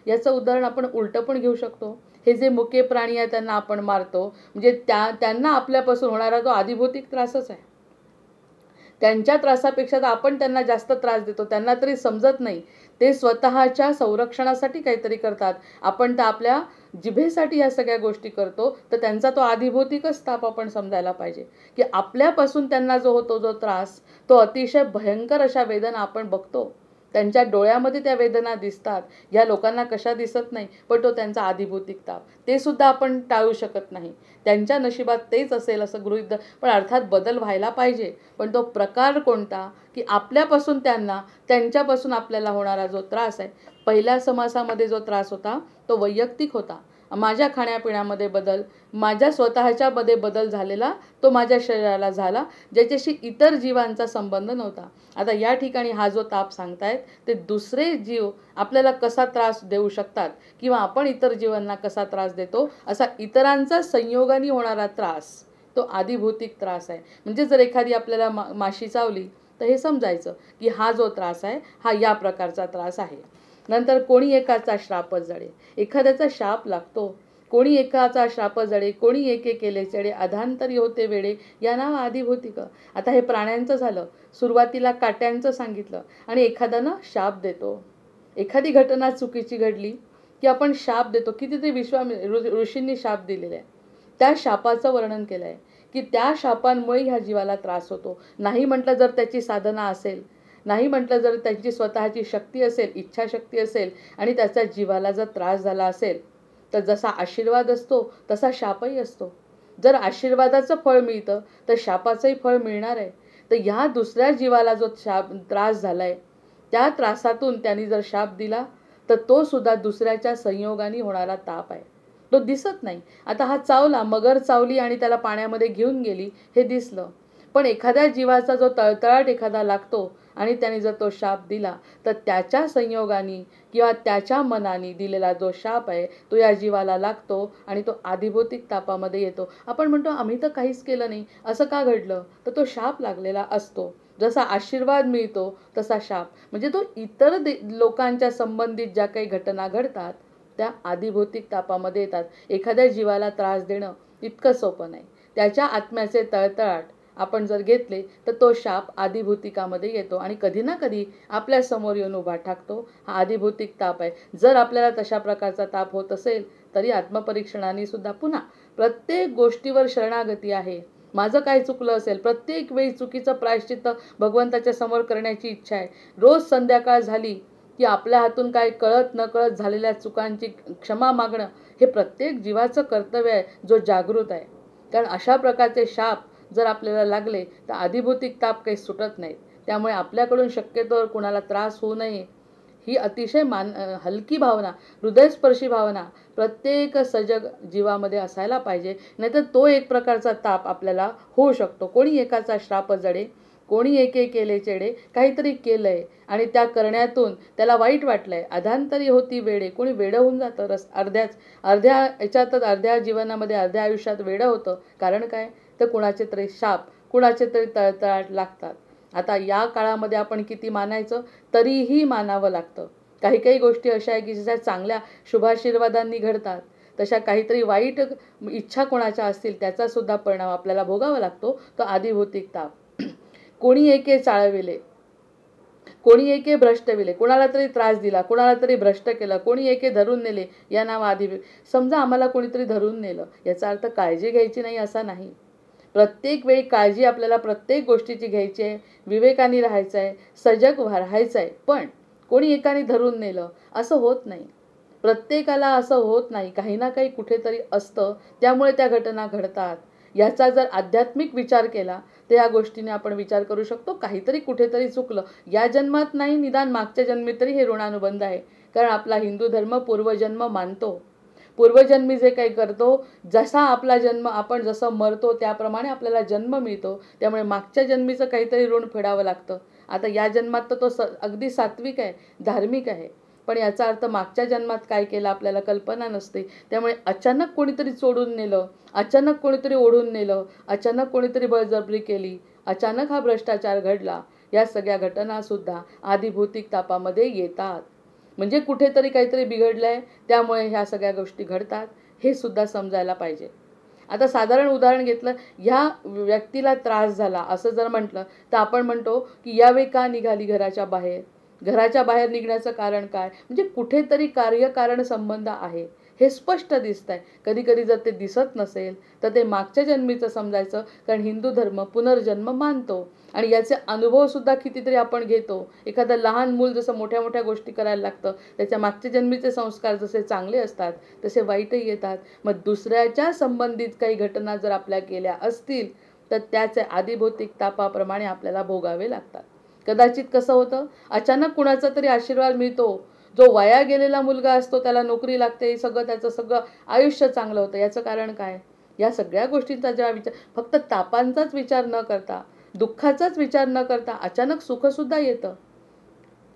याचं उदाहरण आपण उलटं पण घेऊ शकतो. हे जे मुके प्राणी आहे त्यांना आपण मारतो, म्हणजे त्यांना आपल्यापासून होणारा तो आधिभौतिक त्रासच आहे. त्यांच्या त्रासापेक्षा तर आपण त्यांना जास्त त्रास देतो. त्यांना तरी समजत नाही, ते स्वतःच्या संरक्षणासाठी काहीतरी करतात. आपण तर आपल्या जिभेसाठी ह्या सगळ्या गोष्टी करतो. तर त्यांचा तो आधिभौतिकच ताप आपण समजायला पाहिजे, की आपल्यापासून त्यांना जो होतो जो त्रास, तो अतिशय भयंकर अशा वेदना आपण बघतो. त्यांच्या डोळ्यामध्ये त्या वेदना दिसतात. या लोकांना कशा दिसत नाही, पण तो त्यांचा आधिभौतिक ताप. ते सुद्धा आपण टाळू शकत नाही. त्यांच्या नशिबात तेच असेल असं गृहीत, पण अर्थात बदल व्हायला पाहिजे. पण तो प्रकार कोणता, की आपल्यापासून त्यांना, त्यांच्यापासून आपल्याला होणारा जो त्रास आहे. पहिल्या समासामध्ये जो त्रास होता तो वैयक्तिक होता. माझ्या खाण्यापिण्यामध्ये बदल, माझ्या स्वतःच्यामध्ये बदल झालेला तो माझ्या शरीराला झाला, ज्याच्याशी इतर जीवांचा संबंध नव्हता. आता या ठिकाणी हा जो ताप सांगतायत ते दुसरे जीव आपल्याला कसा त्रास देऊ शकतात किंवा आपण इतर जीवांना कसा त्रास देतो, असा इतरांचा संयोगाने होणारा त्रास तो आधिभौतिक त्रास आहे. म्हणजे जर एखादी आपल्याला माशी चावली तर हे समजायचं की हा जो त्रास आहे हा या प्रकारचा त्रास आहे. नंतर कोणी एकाचा श्राप जडे, एखाद्याचा शाप लागतो. कोणी एकाचा श्राप जडे, कोणी एके केले चढे, अधांतरी होते वेडे, या नाव आधिभौतिक. आता हे प्राण्यांचं झालं. सुरुवातीला काट्यांचं सांगितलं आणि एखाद्यानं शाप देतो. एखादी घटना चुकीची घडली की आपण शाप देतो. कितीतरी ऋषींनी शाप दिलेले आहे. त्या शापाचं वर्णन केलं आहे की त्या शापांमुळे ह्या जीवाला त्रास होतो. नाही म्हटलं जर त्याची साधना असेल, नाही म्हटलं जर त्यांची स्वतःची शक्ती असेल, इच्छाशक्ती असेल आणि त्याचा जीवाला जर त्रास झाला असेल, तर जसा आशीर्वाद असतो तसा शापही असतो. जर आशीर्वादाचं फळ मिळतं तर शापाचंही फळ मिळणार आहे. तर ह्या दुसऱ्या जीवाला जो त्रास झाला आहे, त्या त्रासातून त्यांनी जर शाप दिला तर तो सुद्धा दुसऱ्याच्या संयोगाने होणारा ताप आहे. तो दिसत नाही. आता हा चावला, मगर चावली आणि त्याला पाण्यामध्ये घेऊन गेली हे दिसलं. पण एखाद्या जीवाचा जो तळतळाट एखादा लागतो आणि त्याने जर तो शाप दिला तर त्याच्या संयोगाने किंवा त्याच्या मनाने दिलेला जो शाप आहे तो या जीवाला लागतो आणि तो आधिभौतिक तापामध्ये येतो. आपण म्हणतो आम्ही तर काहीच केलं नाही, असं का घडलं, तर तो शाप लागलेला असतो. जसा आशीर्वाद मिळतो तसा शाप, म्हणजे तो इतर लोकांच्या संबंधित ज्या काही घटना घडतात त्या आधिभौतिक तापामध्ये येतात. एखाद्या जीवाला त्रास देणं इतकं सोपं नाही. त्याच्या आत्म्याचे तळतळाट आपण जर घेतले तर तो शाप आधिभौतिकामध्ये येतो आणि कधी ना कधी आपल्या समोर येऊन उभा ठाकतो. हा आधिभौतिक ताप आहे. जर आपल्याला तशा प्रकारचा ताप होत असेल तरी आत्मपरीक्षणाने सुद्धा पुन्हा प्रत्येक गोष्टीवर शरणागती आहे. माझं काय चुकलं असेल, प्रत्येक वेळी चुकीचं प्रायश्चित्त भगवंताच्या समोर करण्याची इच्छा आहे. रोज संध्याकाळ झाली की आपल्या हातून काय कळत न कळत झालेल्या चुकांची क्षमा मागणं हे प्रत्येक जीवाचं कर्तव्य आहे जो जागृत आहे. कारण अशा प्रकारचे शाप जर आपल्याला लागले तर आधिभौतिक ताप काही सुटत नाहीत. त्यामुळे आपल्याकडून शक्यतोवर कुणाला त्रास होऊ नये ही अतिशय हलकी भावना, हृदयस्पर्शी भावना प्रत्येक सजग जीवामध्ये असायला पाहिजे. नाहीतर तो एक प्रकारचा ताप आपल्याला होऊ शकतो. कोणी एकाचा श्राप जडे, कोणी एके केले चेडे, काहीतरी केलंय आणि त्या करण्यातून त्याला वाईट वाटलंय, अधांतरी होती वेडे. कोणी वेडं होऊन जातं अर्ध्या याच्यातच, अर्ध्या जीवनामध्ये, अर्ध्या आयुष्यात वेडं होतं. कारण काय, तर कुणाचे तरी शाप, कुणाचे तरी तळतळाट लागतात. आता या काळामध्ये आपण किती मानायचं, तरीही मानावं लागतं. काही काही गोष्टी अशा आहे की ज्या चांगल्या शुभाशीर्वादांनी घडतात, तशा काहीतरी वाईट इच्छा कोणाच्या असतील त्याचा सुद्धा परिणाम आपल्याला भोगावा लागतो, तो आधिभौतिक ताप. कोणी एके चाळविले, कोणी एके भ्रष्ट विले, कोणाला तरी त्रास दिला, कोणाला तरी भ्रष्ट केलं, कोणी एके धरून नेले, या नाव समजा आम्हाला कोणीतरी धरून नेलं, याचा अर्थ काळजी घ्यायची नाही असा नाही. प्रत्येक वेळी काळजी आपल्याला प्रत्येक गोष्टीची घ्यायची आहे, विवेकाने राहायचं आहे, सजग राहायचं आहे. पण कोणी एकाने धरून नेलं असं होत नाही. प्रत्येकाला असं होत नाही. काही ना काही कुठेतरी असतं, त्यामुळे त्या घटना घडतात. याचा जर आध्यात्मिक विचार केला तर या गोष्टीने आपण विचार करू शकतो काहीतरी कुठेतरी चुकलं. या जन्मात नाही, निदान मागच्या जन्मी तरी हे ऋणानुबंध आहे. कारण आपला हिंदू धर्म पूर्वजन्म मानतो. पूर्वजन्मी जे काही करतो, जसा आपला जन्म, आपण जसं मरतो त्याप्रमाणे आपल्याला जन्म मिळतो. त्यामुळे मागच्या जन्मीचं काहीतरी ऋण फेडावं लागतं. आता या जन्मात तर तो अगदी सात्विक आहे, धार्मिक आहे, पण याचा अर्थ मागच्या जन्मात काय केलं आपल्याला कल्पना नसते. त्यामुळे अचानक कोणीतरी चोडून नेलं, अचानक कोणीतरी ओढून नेलं, अचानक कोणीतरी बळजबरी केली, अचानक हा भ्रष्टाचार घडला. या सगळ्या घटनासुद्धा आदिभौतिक तापामध्ये येतात. म्हणजे कुठेतरी काहीतरी बिघडलंय, त्यामुळे ह्या सगळ्या गोष्टी घडतात, हे सुद्धा समजायला पाहिजे. आता साधारण उदाहरण घेतलं, ह्या व्यक्तीला त्रास झाला असं जर म्हटलं तर आपण म्हणतो की यावेळी का निघाली घराच्या बाहेर, घराच्या बाहेर निघण्याचं कारण काय, म्हणजे कुठेतरी कार्यकारण संबंध आहे हे स्पष्ट दिसतंय. कधी कधी जर ते दिसत नसेल तर ते मागच्या जन्मीचं समजायचं, कारण हिंदू धर्म पुनर्जन्म मानतो आणि याचे अनुभव सुद्धा कितीतरी आपण घेतो. एखादं लहान मूल जसं मोठ्या मोठ्या गोष्टी करायला लागतं, त्याच्या मागच्या जन्मीचे संस्कार जसे चांगले असतात तसे वाईटही येतात. मग दुसऱ्याच्या संबंधित काही घटना जर आपल्या केल्या असतील तर त्याचे आदिभौतिक तापाप्रमाणे आपल्याला भोगावे लागतात. कदाचित कसं होतं, अचानक कुणाचा तरी आशीर्वाद मिळतो, जो वाया गेलेला मुलगा असतो त्याला नोकरी लागते, सगळं त्याचं सगळं आयुष्य चांगलं होतं. याचं कारण काय, या सगळ्या गोष्टींचा जेव्हा विचार, फक्त तापांचाच विचार न करता, दुःखाचाच विचार न करता अचानक सुखसुद्धा येतं.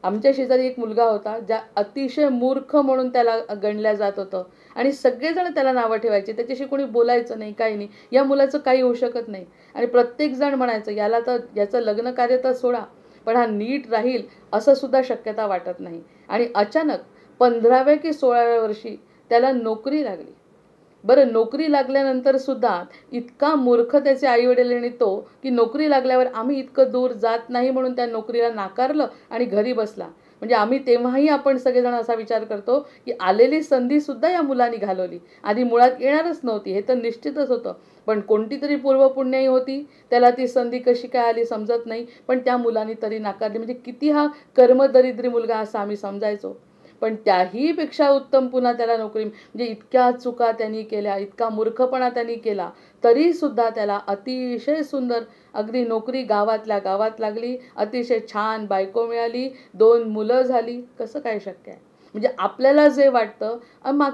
आमच्या शेजारी एक मुलगा होता, ज्या अतिशय मूर्ख म्हणून त्याला गणल्या जात होतं आणि सगळेजण त्याला नावं ठेवायचे, त्याच्याशी कोणी बोलायचं नाही, काही नाही, या मुलाचं काही होऊ शकत नाही. आणि प्रत्येकजण म्हणायचं याला तर, याचं लग्न कार्य तर सोडा, पण हा नीट राहील असं सुद्धा शक्यता वाटत नाही. आणि अचानक 15व्या की 16व्या वर्षी त्याला नोकरी लागली. बरं, नोकरी लागल्यानंतर सुद्धा इतका मूर्ख त्याचे आईवडील आणि तो, की नोकरी लागल्यावर आम्ही इतकं दूर जात नाही म्हणून त्या नोकरीला नाकारलं आणि घरी बसला. म्हणजे आम्ही तेव्हाही आपण सगळेजण असा विचार करतो की आलेली संधीसुद्धा या मुलांनी घालवली. आधी मुळात येणारच नव्हती, हे तर निश्चितच होतं, पण कोणती तरी पूर्वपुण्याई होती, त्याला ती संधी कशी काय आली समजत नाही, पण त्या मुलांनी तरी नाकारली. म्हणजे किती हा कर्मदरिद्री मुलगा असा आम्ही समजायचो. पण त्याही पेक्षा उत्तम पुन्हा त्याला नोकरी, म्हणजे इतक्या चुका त्यांनी केल्या, इतका मूर्खपणा त्यांनी केला, तरी सुद्धा त्याला अतिशय सुंदर अगदी नोकरी गावातल्या गावात लागली, अतिशय छान बायको मिळाली, 2 मुलं झाली. कसं काय शक्य आहे? म्हणजे आपल्याला जे वाटतं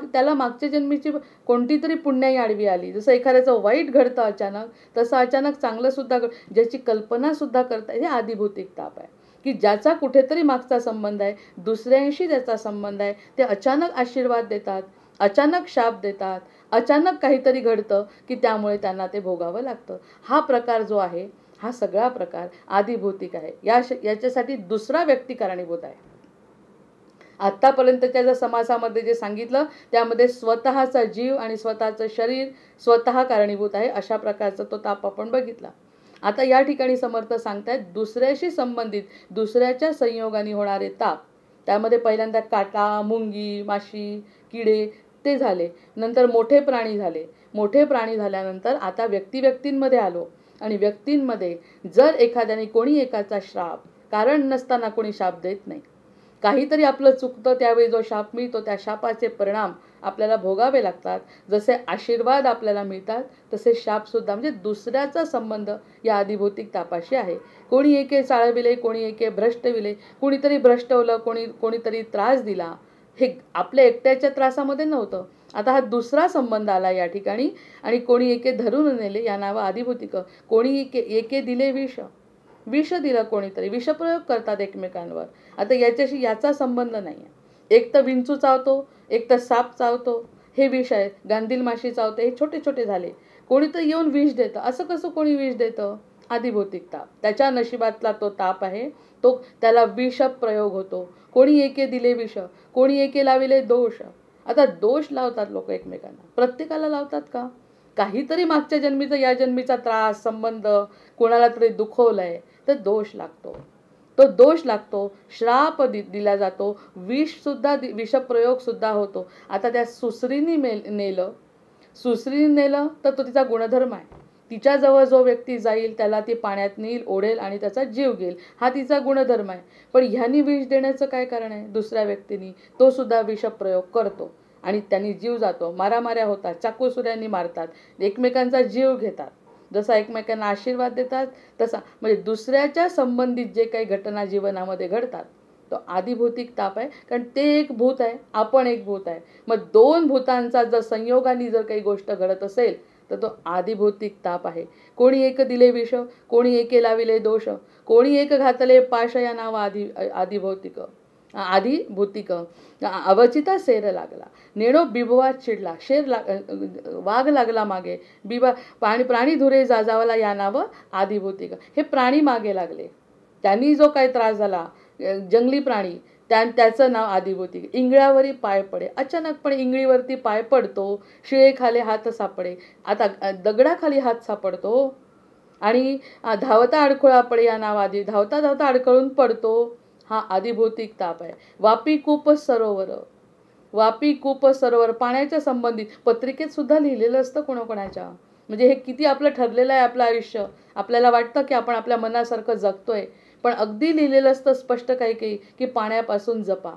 त्याला मागच्या जन्मीची कोणती तरी पुण्याई आडवी आली. जसं एखाद्याचं वाईट घडतं अचानक, तसं अचानक चांगलं सुद्धा ज्याची कल्पना सुद्धा करता, हे आदिभौतिक ताप आहे की ज्याचा कुठेतरी मागचा संबंध आहे, दुसऱ्यांशी ज्याचा संबंध आहे, ते अचानक आशीर्वाद देतात, अचानक शाप देतात, अचानक काहीतरी घडतं की त्यामुळे त्यांना ते भोगावं लागतं. हा प्रकार जो आहे, हा सगळा प्रकार आदिभौतिक आहे. याच्यासाठी दुसरा व्यक्ती कारणीभूत आहे. आत्तापर्यंतच्या ज्या समासामध्ये जे सांगितलं त्यामध्ये स्वतःचा जीव आणि स्वतःचं शरीर स्वतः कारणीभूत आहे, अशा प्रकारचा तो ताप आपण बघितला. आता या ठिकाणी समर्थ सांगतायत दुसऱ्याशी संबंधित, दुसऱ्याच्या संयोगाने होणारे ताप. त्यामध्ये पहिल्यांदा काटा, मुंगी, माशी, किडे ते झाले, नंतर मोठे प्राणी झाले. मोठे प्राणी झाल्यानंतर आता व्यक्तींमध्ये आलो आणि व्यक्तींमध्ये जर एखाद्याने कोणी एकाचा श्राप, कारण नसताना कोणी शाप देत नाही, काहीतरी आपलं चुकतं त्यावेळी जो शाप मिळतो त्या शापाचे परिणाम आपल्याला भोगावे लागतात. जसे आशीर्वाद आपल्याला मिळतात तसे शापसुद्धा, म्हणजे दुसऱ्याचा संबंध या आदिभौतिक तापाशी आहे. कोणी एके चाळविले, कोणी एके भ्रष्टविले, कोणीतरी भ्रष्टवलं, कोणीतरी त्रास दिला. हे आपल्या एकट्याच्या त्रासामध्ये नव्हतं, आता हा दुसरा संबंध आला या ठिकाणी आणि कोणी एके धरून नेले, या नावं आदिभौतिक. कोणी एके दिले विष दिलं, कोणीतरी विषप्रयोग करतात एकमेकांवर. आता याचा संबंध नाही आहे. एक तर विंचू चावतो, एक तर साप चावतो, हे विष आहे. गांधील माशी चावते, हे छोटे छोटे झाले. कोणीतरी येऊन विष देतं. असं कसं कोणी विष देतं? आदिभौतिक ताप, त्याच्या नशिबातला तो ताप आहे, तो त्याला विषप्रयोग होतो. कोणी एके दिले विष, कोणी एके लाविले दोष. आता दोष लावतात लोक एकमेकांना, प्रत्येकाला लावतात का? काहीतरी मागच्या जन्मीचा या जन्मीचा त्रास, संबंध, कोणाला तरी दुखवलंय तर दोष लागतो. तो दोष लागतो, श्राप दिला जातो, विषप्रयोग सुद्धा होतो. आता त्या सुसरीने नेलं तर तो तिचा गुणधर्म आहे. तिच्याजवळ जो व्यक्ती जाईल त्याला ती पाण्यात नेईल, ओढेल आणि त्याचा जीव घेईल, हा तिचा गुणधर्म आहे. पण ह्यांनी विष देण्याचं काय कारण आहे? दुसऱ्या व्यक्तीने तो सुद्धा विषप्रयोग करतो आणि त्यांनी जीव जातो. मारामाऱ्या होतात, चाकूसुऱ्यांनी मारतात, एकमेकांचा जीव घेतात. जसा एकमेकांना आशीर्वाद देतात तसा, म्हणजे दुसऱ्याच्या संबंधित जे काही घटना जीवनामध्ये घडतात तो आदिभौतिक ताप आहे. कारण ते एक भूत आहे, आपण एक भूत आहे. मग 2 भूतांचा जर संयोगाने जर काही गोष्ट घडत असेल तर तो आदिभौतिक ताप आहे. कोणी एक दिले विष, कोणी एके लाविले दोष, कोणी एक घातले पाश या नाव आदिभौतिक आदिभूतिक. अवचिता शेर लागला, नेणो बिबवात चिडला, वाघ लागला मागे, प्राणी धुरे जाजावला या नाव आदिभौतिक. हे प्राणी मागे लागले, त्यांनी जो काही त्रास झाला, जंगली प्राणी, त्याचं नाव आदिभौतिक. इंगळावरी पाय पडे, अचानकपणे इंगळीवरती पाय पडतो, शिळेखाली हात सापडे, आता दगडाखाली हात सापडतो आणि धावता अडखळा पडे या नाव धावता धावता अडखळून पडतो. हा आदिभौतिक ताप आहे. वापी कूप सरोवर, वापी कूप सरोवर पाण्याच्या संबंधित पत्रिकेत सुद्धा लिहिलेलं असतं कोणाकोणाच्या. म्हणजे हे किती आपलं ठरलेलं आहे आपलं आयुष्य. आपल्याला वाटतं की आपण आपल्या मनासारखं जगतोय, पण अगदी लिहिलेलं असतं स्पष्ट काही काही की पाण्यापासून जपा.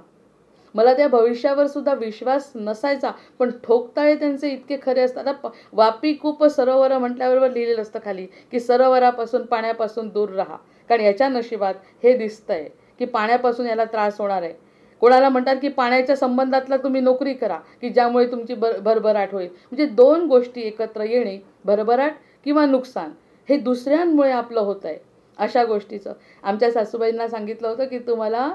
मला त्या भविष्यावर सुद्धा विश्वास नसायचा, पण ठोकताळे त्यांचे इतके खरे असतात. आता वापी कूप सरोवर म्हटल्याबरोबर लिहिलेलं असतं खाली की सरोवरापासून पाण्यापासून दूर राहा, कारण याच्या नशिबात हे दिसतंय की पाण्यापासून याला त्रास होणार आहे. कोणाला म्हणतात की पाण्याच्या संबंधातला तुम्ही नोकरी करा की ज्यामुळे तुमची भरभराट होईल. म्हणजे दोन गोष्टी एकत्र येणे, भरभराट किंवा नुकसान, हे दुसऱ्यांमुळे आपलं होत आहे. अशा गोष्टीचं आमच्या सासूबाईंना सांगितलं होतं की तुम्हाला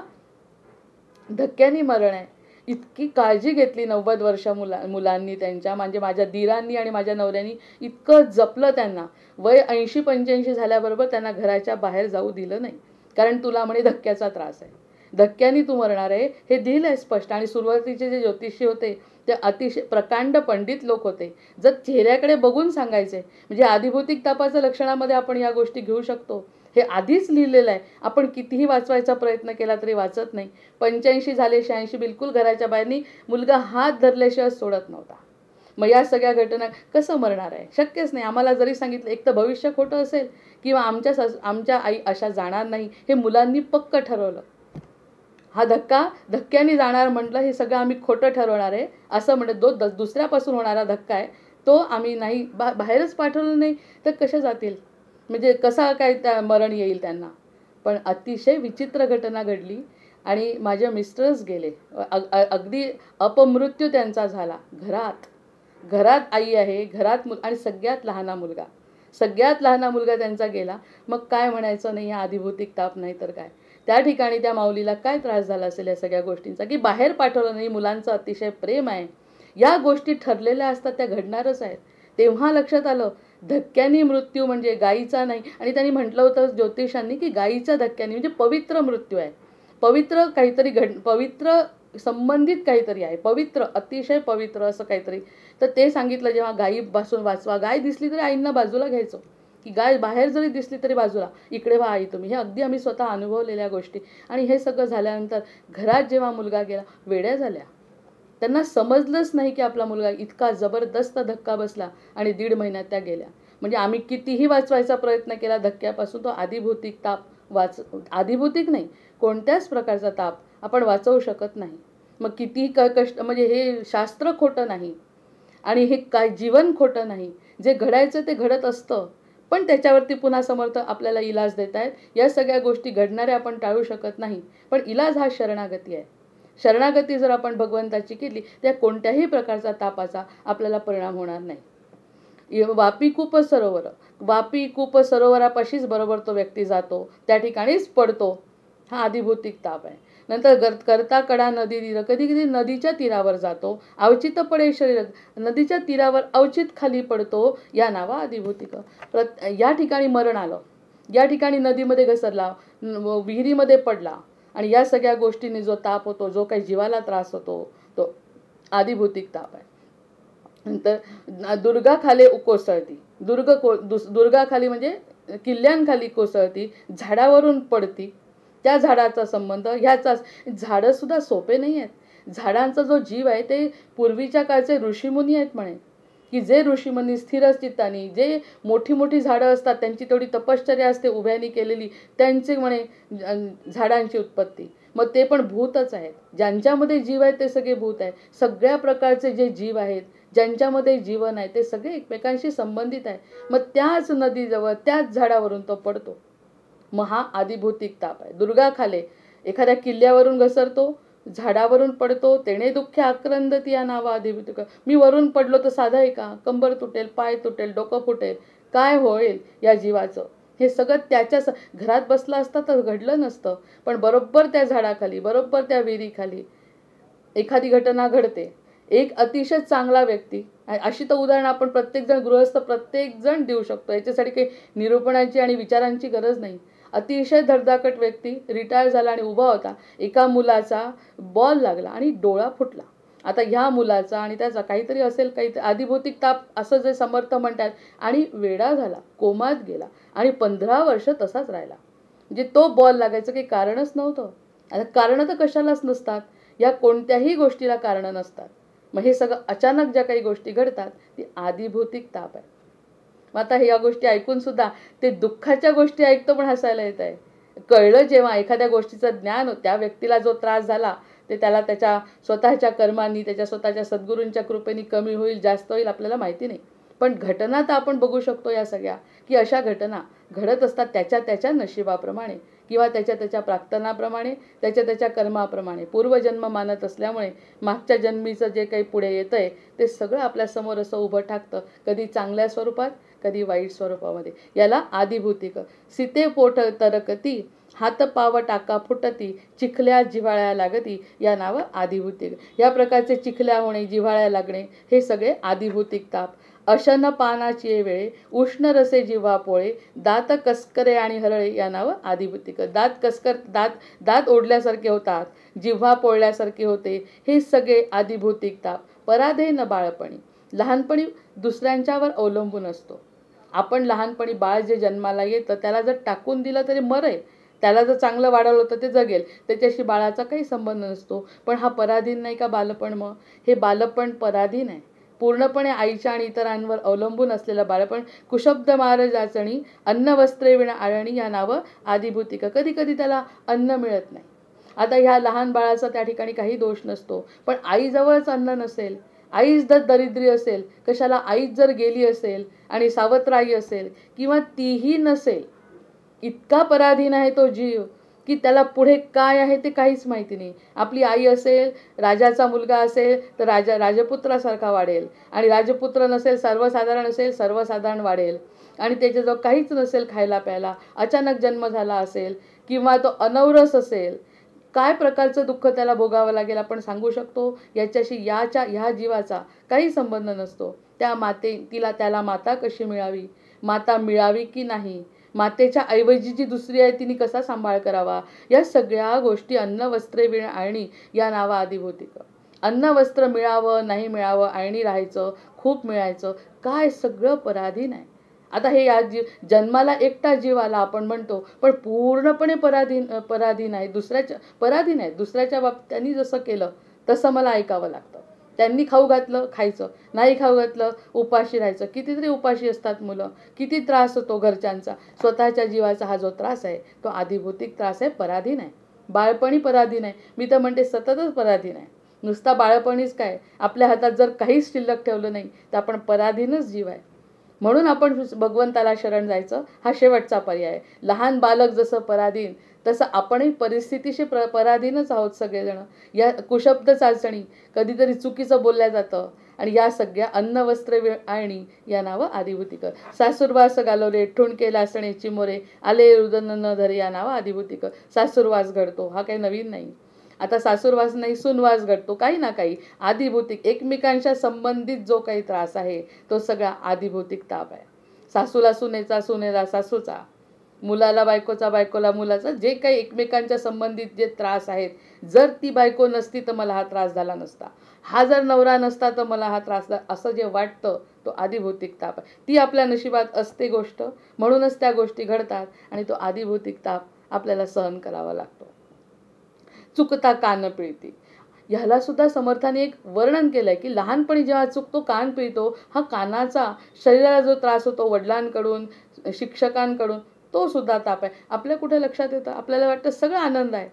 धक्क्याने मरण आहे. इतकी काळजी घेतली 90 वर्ष मुलांनी त्यांच्या, म्हणजे माझ्या दिरांनी आणि माझ्या नवऱ्यांनी इतकं जपलं त्यांना. वय 80-85 झाल्याबरोबर त्यांना घराच्या बाहेर जाऊ दिलं नाही, कारण तुला म्हणे धक्क्याचा त्रास आहे, धक्क्याने तू मरणार आहे, हे दिलं आहे स्पष्ट. आणि सुरुवातीचे जे ज्योतिषी होते ते अतिशय प्रकांड पंडित लोक होते, जर चेहऱ्याकडे बघून सांगायचे. म्हणजे आदिभौतिक तापाच्या लक्षणामध्ये आपण या गोष्टी घेऊ शकतो. हे आधीच लिहिलेलं आहे, आपण कितीही वाचवायचा प्रयत्न केला तरी वाचत नाही. 85 झाले, 86 बिलकुल घराच्या बाहेरनी, मुलगा हात धरल्याशिवाय सोडत नव्हता. मग या सगळ्या घटना कसं मरणार आहे, शक्यच नाही. आम्हाला जरी सांगितलं, एक तर भविष्य खोटं असेल किंवा आमच्या आई अशा जाणार नाही, हे मुलांनी पक्क ठरवलं. हा धक्क्याने जाणार म्हटलं, हे सगळं आम्ही खोटं ठरवणार आहे असं म्हणत दुसऱ्यापासून होणारा धक्का आहे तो आम्ही नाही, बाहेरच पाठवलं नाही तर कशा जातील, म्हणजे कसा काय त्या मरण येईल त्यांना. पण अतिशय विचित्र घटना घडली आणि माझे मिस्टर्स गेले. अगदी अपमृत्यू त्यांचा झाला. घरात आई आहे, घरात आणि सगळ्यात लहाना मुलगा त्यांचा गेला. मग काय म्हणायचं नाही, हा आदिभौतिक ताप नाही तर काय. त्या ठिकाणी त्या माऊलीला काय त्रास झाला असेल या सगळ्या गोष्टींचा, की बाहेर पाठवलं नाही. मुलांचं अतिशय प्रेम आहे, या गोष्टी ठरलेल्या असतात, त्या घडणारच आहेत. तेव्हा लक्षात आलं धक्क्याने मृत्यू म्हणजे गायीचा नाही. आणि त्यांनी म्हटलं होतं ज्योतिषांनी की गायीचा धक्क्याने म्हणजे पवित्र मृत्यू आहे, पवित्र काहीतरी पवित्र संबंधित काहीतरी आहे, पवित्र, अतिशय पवित्र असं काहीतरी. तर ते सांगितलं, जेव्हा गायीपासून वाचवा. गाय दिसली तरी आईंना बाजूला घ्यायचो, की गाय बाहेर जरी दिसली तरी बाजूला, इकडे व्हा आई तुम्ही. हे अगदी आम्ही स्वतः अनुभवलेल्या गोष्टी. आणि हे सगळं झाल्यानंतर घरात जेव्हा मुलगा गेला, वेड्या झाल्या. त्यांना समजलंच नाही की आपला मुलगा, इतका जबरदस्त धक्का बसला आणि 1.5 महिन्यात त्या गेल्या. म्हणजे आम्ही कितीही वाचवायचा प्रयत्न केला धक्क्यापासून, तो आदिभौतिक ताप आदिभौतिक नाही, कोणत्याच प्रकारचा ताप आपण वाचवू शकत नाही. मग कितीही कष्ट, म्हणजे हे शास्त्र खोटं नाही आणि हे काय जीवन खोटं नाही. जे घडायचं ते घडत असतं, पण त्याच्यावरती पुन्हा समर्थ आपल्याला इलाज देत आहेत. या सगळ्या गोष्टी घडणाऱ्या आपण टाळू शकत नाही, पण इलाज हा शरणागती आहे. शरणागती जर आपण भगवंताची केली, त्या कोणत्याही प्रकारचा तापाचा आपल्याला परिणाम होणार नाही. वापी कूप सरोवरापाशीच बरोबर तो व्यक्ती जातो, त्या ठिकाणीच पडतो. हा आदिभौतिक ताप आहे. नंतर करता कडा नदी तीर, कधी कधी नदीच्या तीरावर जातो. अवचित पडे शरीर, नदीच्या तीरावर अवचित खाली पडतो, या नावा आदिभौतिक. या ठिकाणी मरण आलं, या ठिकाणी नदीमध्ये घसरला, विहिरीमध्ये पडला, आणि या सगळ्या गोष्टींनी जो ताप होतो, जो काही जीवाला त्रास होतो, तो आदिभौतिक ताप आहे. नंतर दुर्गाखाली कोसळती, दुर्गाखाली म्हणजे किल्ल्यांखाली कोसळती, झाडावरून पडती, त्या झाडाचा संबंध ह्याचाच. झाडं सुद्धा सोपे नाही आहेत. झाडांचा जो जीव आहे ते पूर्वीच्या काळचे ऋषीमुनी आहेत म्हणे, की जे ऋषीमुनी स्थिर चित्तानी, जे मोठी मोठी झाडं असतात, त्यांची तेवढी तपश्चर्या असते उभ्यानी केलेली, त्यांची म्हणे झाडांची उत्पत्ती. मग ते पण भूतच आहेत, ज्यांच्यामध्ये जीव आहे ते सगळे भूत आहे. सगळ्या प्रकारचे जे जीव आहेत, ज्यांच्यामध्ये जीवन आहे, ते सगळे एकमेकांशी संबंधित आहे. मग त्याच नदीजवळ, त्याच झाडावरून तो पडतो. मग हा आदिभौतिक ताप आहे. दुर्गाखाले एखाद्या किल्ल्यावरून घसरतो, झाडावरून पडतो तेणे दुःख आक्रंदती या नावा अधिभूतिक. मी वरून पडलो तर साधं आहे का? कंबर तुटेल, पाय तुटेल, डोकं फुटेल, काय होईल या जीवाचं? हे सगळं त्याच्या घरात बसला असता तर घडलं नसतं. पण बरोबर त्या झाडाखाली, बरोबर त्या विहिरीखाली एखादी घटना घडते. एक अतिशय चांगला व्यक्ती, अशी तर उदाहरणं आपण प्रत्येकजण गृहस्थ प्रत्येकजण देऊ शकतो. याच्यासाठी काही निरूपणाची आणि विचारांची गरज नाही. अतिशय धडधाकट व्यक्ती रिटायर झाला आणि उभा होता. एका मुलाचा बॉल लागला आणि डोळा फुटला. आता ह्या मुलाचा आणि त्याचा काहीतरी असेल, काही आधिभौतिक ताप असं जे समर्थ म्हणतात, आणि वेडा झाला, कोमात गेला आणि 15 वर्ष तसाच राहिला. म्हणजे तो बॉल लागायचं काही कारणच नव्हतं. आता कारणं तर कशालाच नसतात. या कोणत्याही गोष्टीला कारणं नसतात. मग हे सगळं अचानक ज्या काही गोष्टी घडतात ती आधिभौतिक ताप आहे. मग आता या गोष्टी ऐकून सुद्धा ते दुःखाच्या गोष्टी ऐकतो पण हसायला येत आहे. कळलं जेव्हा एखाद्या गोष्टीचं ज्ञान, त्या व्यक्तीला जो त्रास झाला ते त्याला त्याच्या स्वतःच्या कर्मांनी, त्याच्या स्वतःच्या सद्गुरूंच्या कृपेने कमी होईल, जास्त होईल, आपल्याला माहिती नाही. पण घटना तर आपण बघू शकतो या सगळ्या, की अशा घटना घडत असतात त्याच्या त्याच्या नशिबाप्रमाणे किंवा त्याच्या त्याच्या प्रार्थनाप्रमाणे, त्याच्या त्याच्या कर्माप्रमाणे. पूर्वजन्म मानत असल्यामुळे मागच्या जन्मीचं जे काही पुढे येतं आहे ते सगळं आपल्यासमोर असं उभं टाकतं, कधी चांगल्या स्वरूपात, कधी वाईट स्वरूपामध्ये. याला आधिभौतिक. सीते पोट तरकती, हात पाव टाका फुटती, चिखल्या जिव्हाळ्या लागती, या नाव आधिभौतिक. या प्रकारचे चिखल्या होणे, जिव्हाळ्या लागणे, हे सगळे आधिभौतिक ताप. अशन पानाची वेळे, उष्ण रसे जिव्हा पोळे, दात कसकरे आणि हरळे, या नाव आधिभौतिक. दात ओढल्यासारखे होतात, जिव्हा पोळल्यासारखे होते, हे सगळे आधिभौतिक ताप. पराधीन बाळपणी, लहानपणी दुसऱ्यांच्यावर अवलंबून असतो. आपण लहानपणी बाळ जे जन्माला येतं त्याला जर टाकून दिलं तरी मरेल, त्याला जर चांगलं वाढवलं तर ते जगेल, त्याच्याशी बाळाचा काही संबंध नसतो. पण हा पराधीन नाही का बालपण? मग हे बालपण पराधीन आहे, पूर्णपणे आईच्या आणि इतरांवर अवलंबून असलेलं बालपण. कुशब्द मार जाचणी, अन्न वस्त्रे विण आळणी, या नावं आधिभौतिक. कधी कधी त्याला अन्न मिळत नाही. आता ह्या लहान बाळाचा त्या ठिकाणी काही दोष नसतो, पण आईजवळच अन्न नसेल, आईच जर दरिद्री असेल, कशाला आईच जर गेली असेल आणि सावत्र आई असेल किंवा तीही नसेल, इतका पराधीन आहे तो जीव की त्याला पुढे काय आहे ते काहीच माहिती नाही. आपली आई असेल, राजाचा मुलगा असेल तर राजपुत्रासारखा वाढेल, आणि राजपुत्र नसेल, सर्वसाधारण असेल, सर्वसाधारण वाढेल. आणि त्याच्याजवळ काहीच नसेल खायला प्यायला, अचानक जन्म झाला असेल किंवा तो अनौरस असेल, काय प्रकारचं दुःख त्याला भोगावं लागेल आपण सांगू शकतो? याच्याशी ह्या जीवाचा काही संबंध नसतो. त्याला माता कशी मिळावी, माता मिळावी की नाही, मातेच्या ऐवजी जी दुसरी आहे तिने कसा सांभाळ करावा, या सगळ्या गोष्टी अन्न वस्त्रे विण आळणी, या नावा आधिभौतिक. अन्न वस्त्र मिळावं नाही मिळावं, आळणी राहायचं, खूप मिळायचं, काय सगळं पराधीन आहे. आता हे जन्माला एकटा जीव आला आपण म्हणतो, पण पूर्णपणे पराधीन आहे, दुसऱ्याच्या बाबतीत त्यांनी जसं केलं तसं मला ऐकावं लागतं. त्यांनी खाऊ घातलं खायचं, नाही खाऊ घातलं उपाशी राहायचं. कितीतरी उपाशी असतात मुलं, किती त्रास होतो घरच्यांचा. स्वतःच्या जीवाचा हा जो त्रास आहे तो आधिभौतिक त्रास आहे, पराधीन आहे. बाळपणी पराधीन आहे, मी तर म्हणते सततच पराधीन आहे. नुसता बाळपणीच काय, आपल्या हातात जर काहीच शिल्लक ठेवलं नाही तर आपण पराधीनच जीव आहे. म्हणून आपण भगवंताला शरण जायचं, हा शेवटचा पर्याय. लहान बालक जसं पराधीन तसं आपणही परिस्थितीशी पराधीनच आहोत सगळेजण. या कुशब्द चाचणी, कधीतरी चुकीचं बोलल्या जातं, आणि या सगळ्या अन्न वस्त्र आळणी, या नावं आधिभौतिक. सासूरवास घालवले ठुणके लासणे चिमोरे, आले रुदन न धरे, या नावं आधिभौतिक. सासूरवास घडतो, हा काही नवीन नाही. आता सासूरवास नाही, सुनवास घडतो, काही ना काही आधिभौतिक. एकमेकांच्या संबंधित जो काही त्रास आहे तो सगळा आधिभौतिक ताप आहे. सासूला सुनेचा, सुनेला सासूचा, मुलाला बायकोचा, बायकोला मुलाचा, जे काही एकमेकांच्या संबंधित जे त्रास आहेत, जर ती बायको नसती तर मला हा त्रास झाला नसता, हा जर नवरा नसता तर मला हा त्रास झाला, असं जे वाटतं तो आधिभौतिक ताप आहे. ती आपल्या नशिबात असते गोष्ट, म्हणूनच त्या गोष्टी घडतात आणि तो आधिभौतिक ताप आपल्याला सहन करावा लागतो. चुकता कान पिळती, ह्याला सुद्धा समर्थाने एक वर्णन केलंय की लहानपणी जेव्हा चुकतो कान पिळतो, हा कानाचा शरीराला जो त्रास होतो वडिलांकडून, शिक्षकांकडून, तो सुद्धा ताप आहे. आपल्या कुठे लक्षात येतं, आपल्याला वाटतं सगळं आनंद आहे,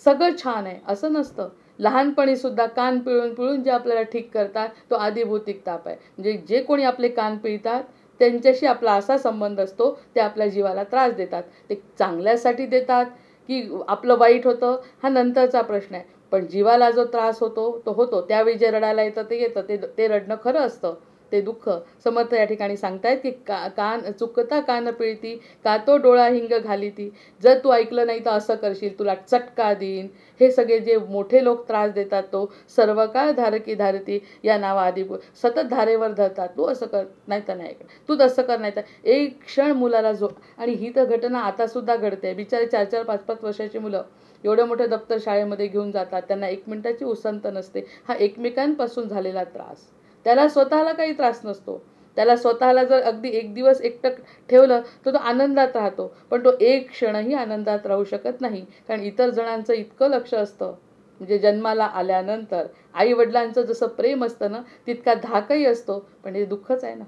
सगळं छान आहे, असं नसतं. लहानपणी सुद्धा कान पिळून पिळून जे आपल्याला ठीक करतात तो आधिभौतिक ताप आहे. म्हणजे जे कोणी आपले कान पिळतात त्यांच्याशी आपला असा संबंध असतो, ते आपल्या जीवाला त्रास देतात. ते चांगल्यासाठी देतात की आपलं वाईट होतं हा नंतरचा प्रश्न आहे, पण जीवाला जो त्रास होतो तो होतो. त्यावेळी जे रडायला येतं ते येतं, ते रडणं खरं असतं, ते दुःख. समर्थ या ठिकाणी सांगतायत की कान चुकता कान पिळती, का तो डोळा हिंग घालीती. जर तू ऐकलं नाही तर असं करशील, तुला चटका देईन. हे सगळे जे मोठे लोक त्रास देतात, तो सर्व काळ धारकी धारती या नावा आधी सतत धारेवर धरतात. तू असं कर नाही तर नाही, तू तसं कर नाही तर. एक क्षण मुलाला आणि ही तर घटना आता सुद्धा घडते. बिचारे 4-4, 5-5 वर्षाची मुलं एवढं मोठं दप्तर शाळेमध्ये घेऊन जातात, त्यांना 1 मिनिटाची उसंत नसते. हा एकमेकांपासून झालेला त्रास. त्याला स्वतःला काही त्रास नसतो. त्याला स्वतःला जर अगदी एक दिवस एकटं ठेवलं तर तो आनंदात राहतो, पण तो एक क्षणही आनंदात राहू शकत नाही. कारण इतर जणांचं इतकं लक्ष असतं. म्हणजे जन्माला आल्यानंतर आईवडिलांचं जसं प्रेम असतं ना, तितका धाकही असतो, पण हे दुःखच आहे ना.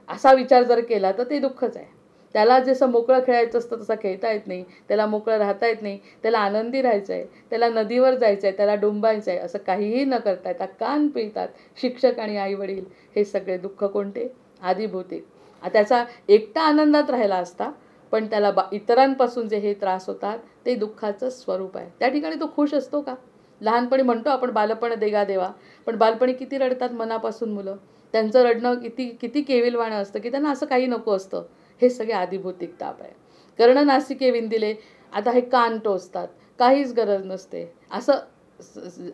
असा विचार जर केला तर ते दुःखच आहे. त्याला जसं मोकळं खेळायचं असतं तसं खेळता येत नाही, त्याला मोकळं राहता येत नाही, त्याला आनंदी राहायचं आहे, त्याला नदीवर जायचं आहे, त्याला डुंबायचं आहे, असं काहीही न करता येता कान पिळतात शिक्षक आणि आईवडील. हे सगळे दुःख कोणते? आदिभौतिक. त्याचा एकटा आनंदात राहिला असता, पण त्याला इतरांपासून जे हे त्रास होतात ते दुःखाचं स्वरूप आहे. त्या ठिकाणी तो खुश असतो का? लहानपणी म्हणतो आपण बालपण देगा देवा, पण बालपणी किती रडतात मनापासून मुलं. त्यांचं रडणं किती किती केविलवाणं असतं की त्यांना असं काही नको असतं. हे सगळे आदिभौतिक ताप आहे. कर्ण नासिके विंदिले, आता हे कान टोचतात, काहीच गरज नसते. असं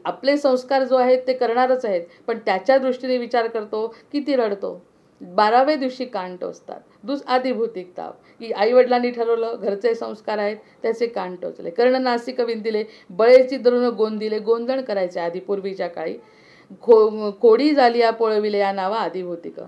आपले संस्कार जो आहेत ते करणारच आहेत, पण त्याच्या दृष्टीने विचार करतो, किती रडतो. 12व्या दिवशी कान टोचतात. आदिभौतिक ताप की आईवडिलांनी ठरवलं, घरचे संस्कार आहेत, त्याचे कान टोचले. कर्ण नासिक विंदिले, बळेची धरून गोंदिले. गोंधण करायचे आधी पूर्वीच्या काळी. कोडी झाली या पोळविले या नावा आदिभौतिक.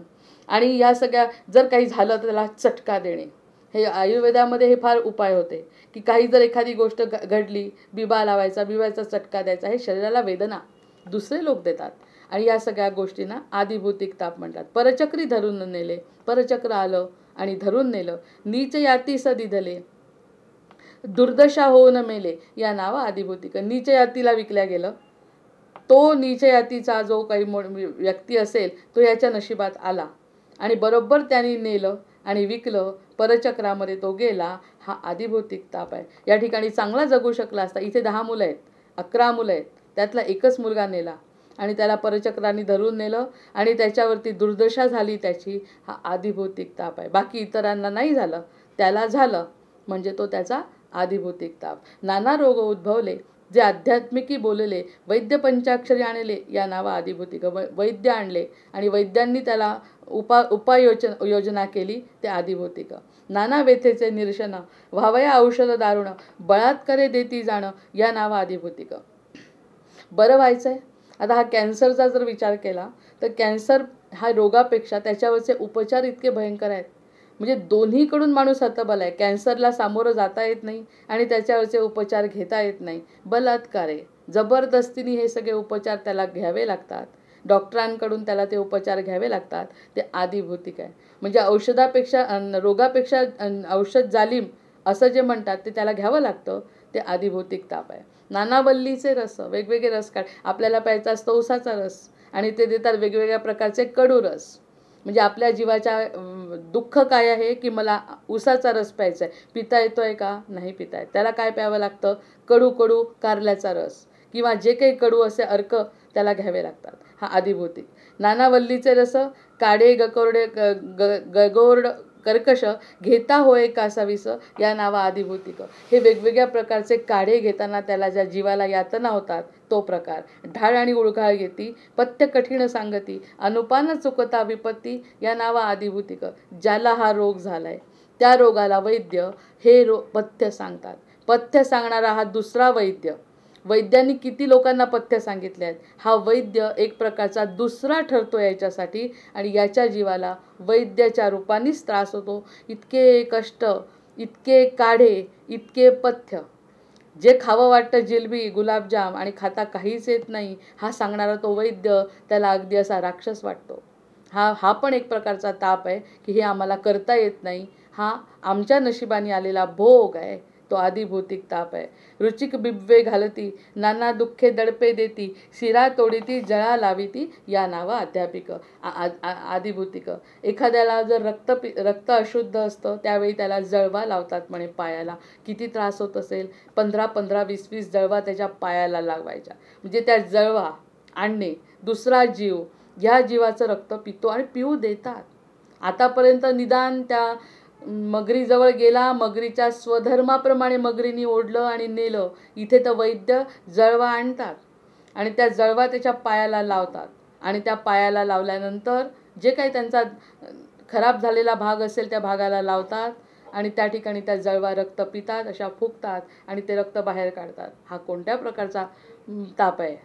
आणि या सगळ्या जर काही झालं तर त्याला चटका देणे. हे आयुर्वेदामध्ये हे फार उपाय होते की काही जर एखादी गोष्ट घडली, बिबा लावायचा, बिबाचा चटका द्यायचा. हे शरीराला वेदना दुसरे लोक देतात. आणि या सगळ्या गोष्टींना आदिभौतिक ताप म्हणतात. परचक्री धरून नेले, परचक्र आलं आणि धरून नेलं. नीच याती सदिधले, दुर्दशा होऊन मेले या नावा आदिभौतिक. नीच यातीला विकल्या गेलं. तो नीच यातीचा जो काही व्यक्ती असेल तो याच्या नशिबात आला आणि बरोबर त्यांनी नेलं आणि विकलं, परचक्रामध्ये तो गेला. हा आदिभौतिक ताप आहे. या ठिकाणी चांगला जगू शकला असता. इथे 10 मुलं आहेत, 11 मुलं आहेत, त्यातला एकच मुलगा नेला आणि त्याला परचक्राने धरून नेलं आणि त्याच्यावरती दुर्दशा झाली त्याची. हा आदिभौतिक ताप आहे. बाकी इतरांना नाही झालं, त्याला झालं म्हणजे तो त्याचा आदिभौतिक ताप. नाना रोग उद्भवले, जे आध्यात्मिकी बोलले, वैद्य पंचाक्षरी आणले या नावा आदिभौतिक. वैद्य आणले आणि वैद्यांनी त्याला उपाययोजना केली, ते आदिभौतिक. नाना व्यथेचे निरशन, व्हावया औषध दारुण, बळात्कारे देती जाणं या नावा आदिभौतिक. बरं व्हायचं आहे. आता हा कॅन्सरचा जर विचार केला तर कॅन्सर हा रोगापेक्षा त्याच्यावरचे उपचार इतके भयंकर आहेत. म्हणजे दोन्हीकडून माणूस हतबल आहे. कॅन्सरला सामोरं जाता येत नाही आणि त्याच्यावरचे उपचार घेता येत नाही. बलात्कारे जबरदस्तीने हे सगळे उपचार त्याला घ्यावे लागतात. डॉक्टरांकडून त्याला ते उपचार घ्यावे लागतात. ते आदिभौतिक आहे. म्हणजे औषधापेक्षा रोगापेक्षा औषध जालिम असं जे म्हणतात ते त्याला घ्यावं लागतं. ते आदिभौतिक ताप आहे. नानावल्लीचे रस, वेगवेगळे रस काढ. आपल्याला प्यायचा असतो उसाचा रस आणि ते देतात वेगवेगळ्या प्रकारचे कडू रस. म्हणजे आपल्या जीवाच्या दुःख काय आहे की मला उसाचा रस प्यायचा आहे. पिता येतोय का? नाही पिता येत. त्याला काय प्यावं लागतं? कडू कडू कारल्याचा रस किंवा जे काही कडू असे अर्क त्याला घ्यावे लागतात. हा आदिभौतिक. नानावल्लीचे रस, काडे गकोरडे गगोरड कर्कश, घेता होय कासावीस या नावा आदिभौतिक. हे वेगवेगळ्या प्रकारचे काढे घेताना त्याला ज्या जीवाला यातना होतात तो प्रकार. ढाळ आणि उळघाळ घेती, पथ्य कठीण सांगती, अनुपान चुकता विपत्ती या नावा आदिभौतिक. ज्याला हा रोग झालाय त्या रोगाला वैद्य हे पथ्य सांगतात. पथ्य सांगणारा हा दुसरा वैद्य. वैद्यांनी किती लोकांना पथ्य सांगितले आहेत. हा वैद्य एक प्रकारचा दुसरा ठरतो याच्यासाठी आणि याच्या जीवाला वैद्याच्या रूपानेच त्रास होतो. इतके कष्ट, इतके काढे, इतके पथ्य. जे खावं वाटतं जिलबी, गुलाबजाम आणि खाता काहीच येत नाही, हा सांगणारा तो वैद्य त्याला अगदी असा राक्षस वाटतो. हा पण एक प्रकारचा ताप आहे की हे आम्हाला करता येत नाही. हा आमच्या नशिबाने आलेला भोग आहे. तो आदिभौतिक ताप आहे. रुचिक बिबवे घालती नाना दुःखे दडपे देती शिरा तोडीती जळा लाविती या नावा अध्यापिक आदिभौतिक. एखाद्याला जर रक्त अशुद्ध असतं त्यावेळी त्याला जळवा लावतात म्हणे पायाला. किती त्रास होत असेल, 15-15, 20-20 जळवा त्याच्या पायाला लावायच्या. म्हणजे त्या जळवा आणणे, दुसरा जीव, ह्या जीवाचं रक्त पितो आणि पिऊ देतात. आतापर्यंत निदान त्या मगरीजवळ गेला, मगरीच्या स्वधर्माप्रमाणे मगरीने ओढलं आणि नेलं. इथे तर वैद्य जळवा आणतात आणि त्या जळवा त्याच्या पायाला लावतात आणि त्या पायाला लावल्यानंतर जे काही त्यांचा खराब झालेला भाग असेल त्या भागाला लावतात आणि त्या ठिकाणी त्या जळवा रक्त पितात, अशा फुकतात आणि ते रक्त बाहेर काढतात. हा कोणत्या प्रकारचा ताप आहे,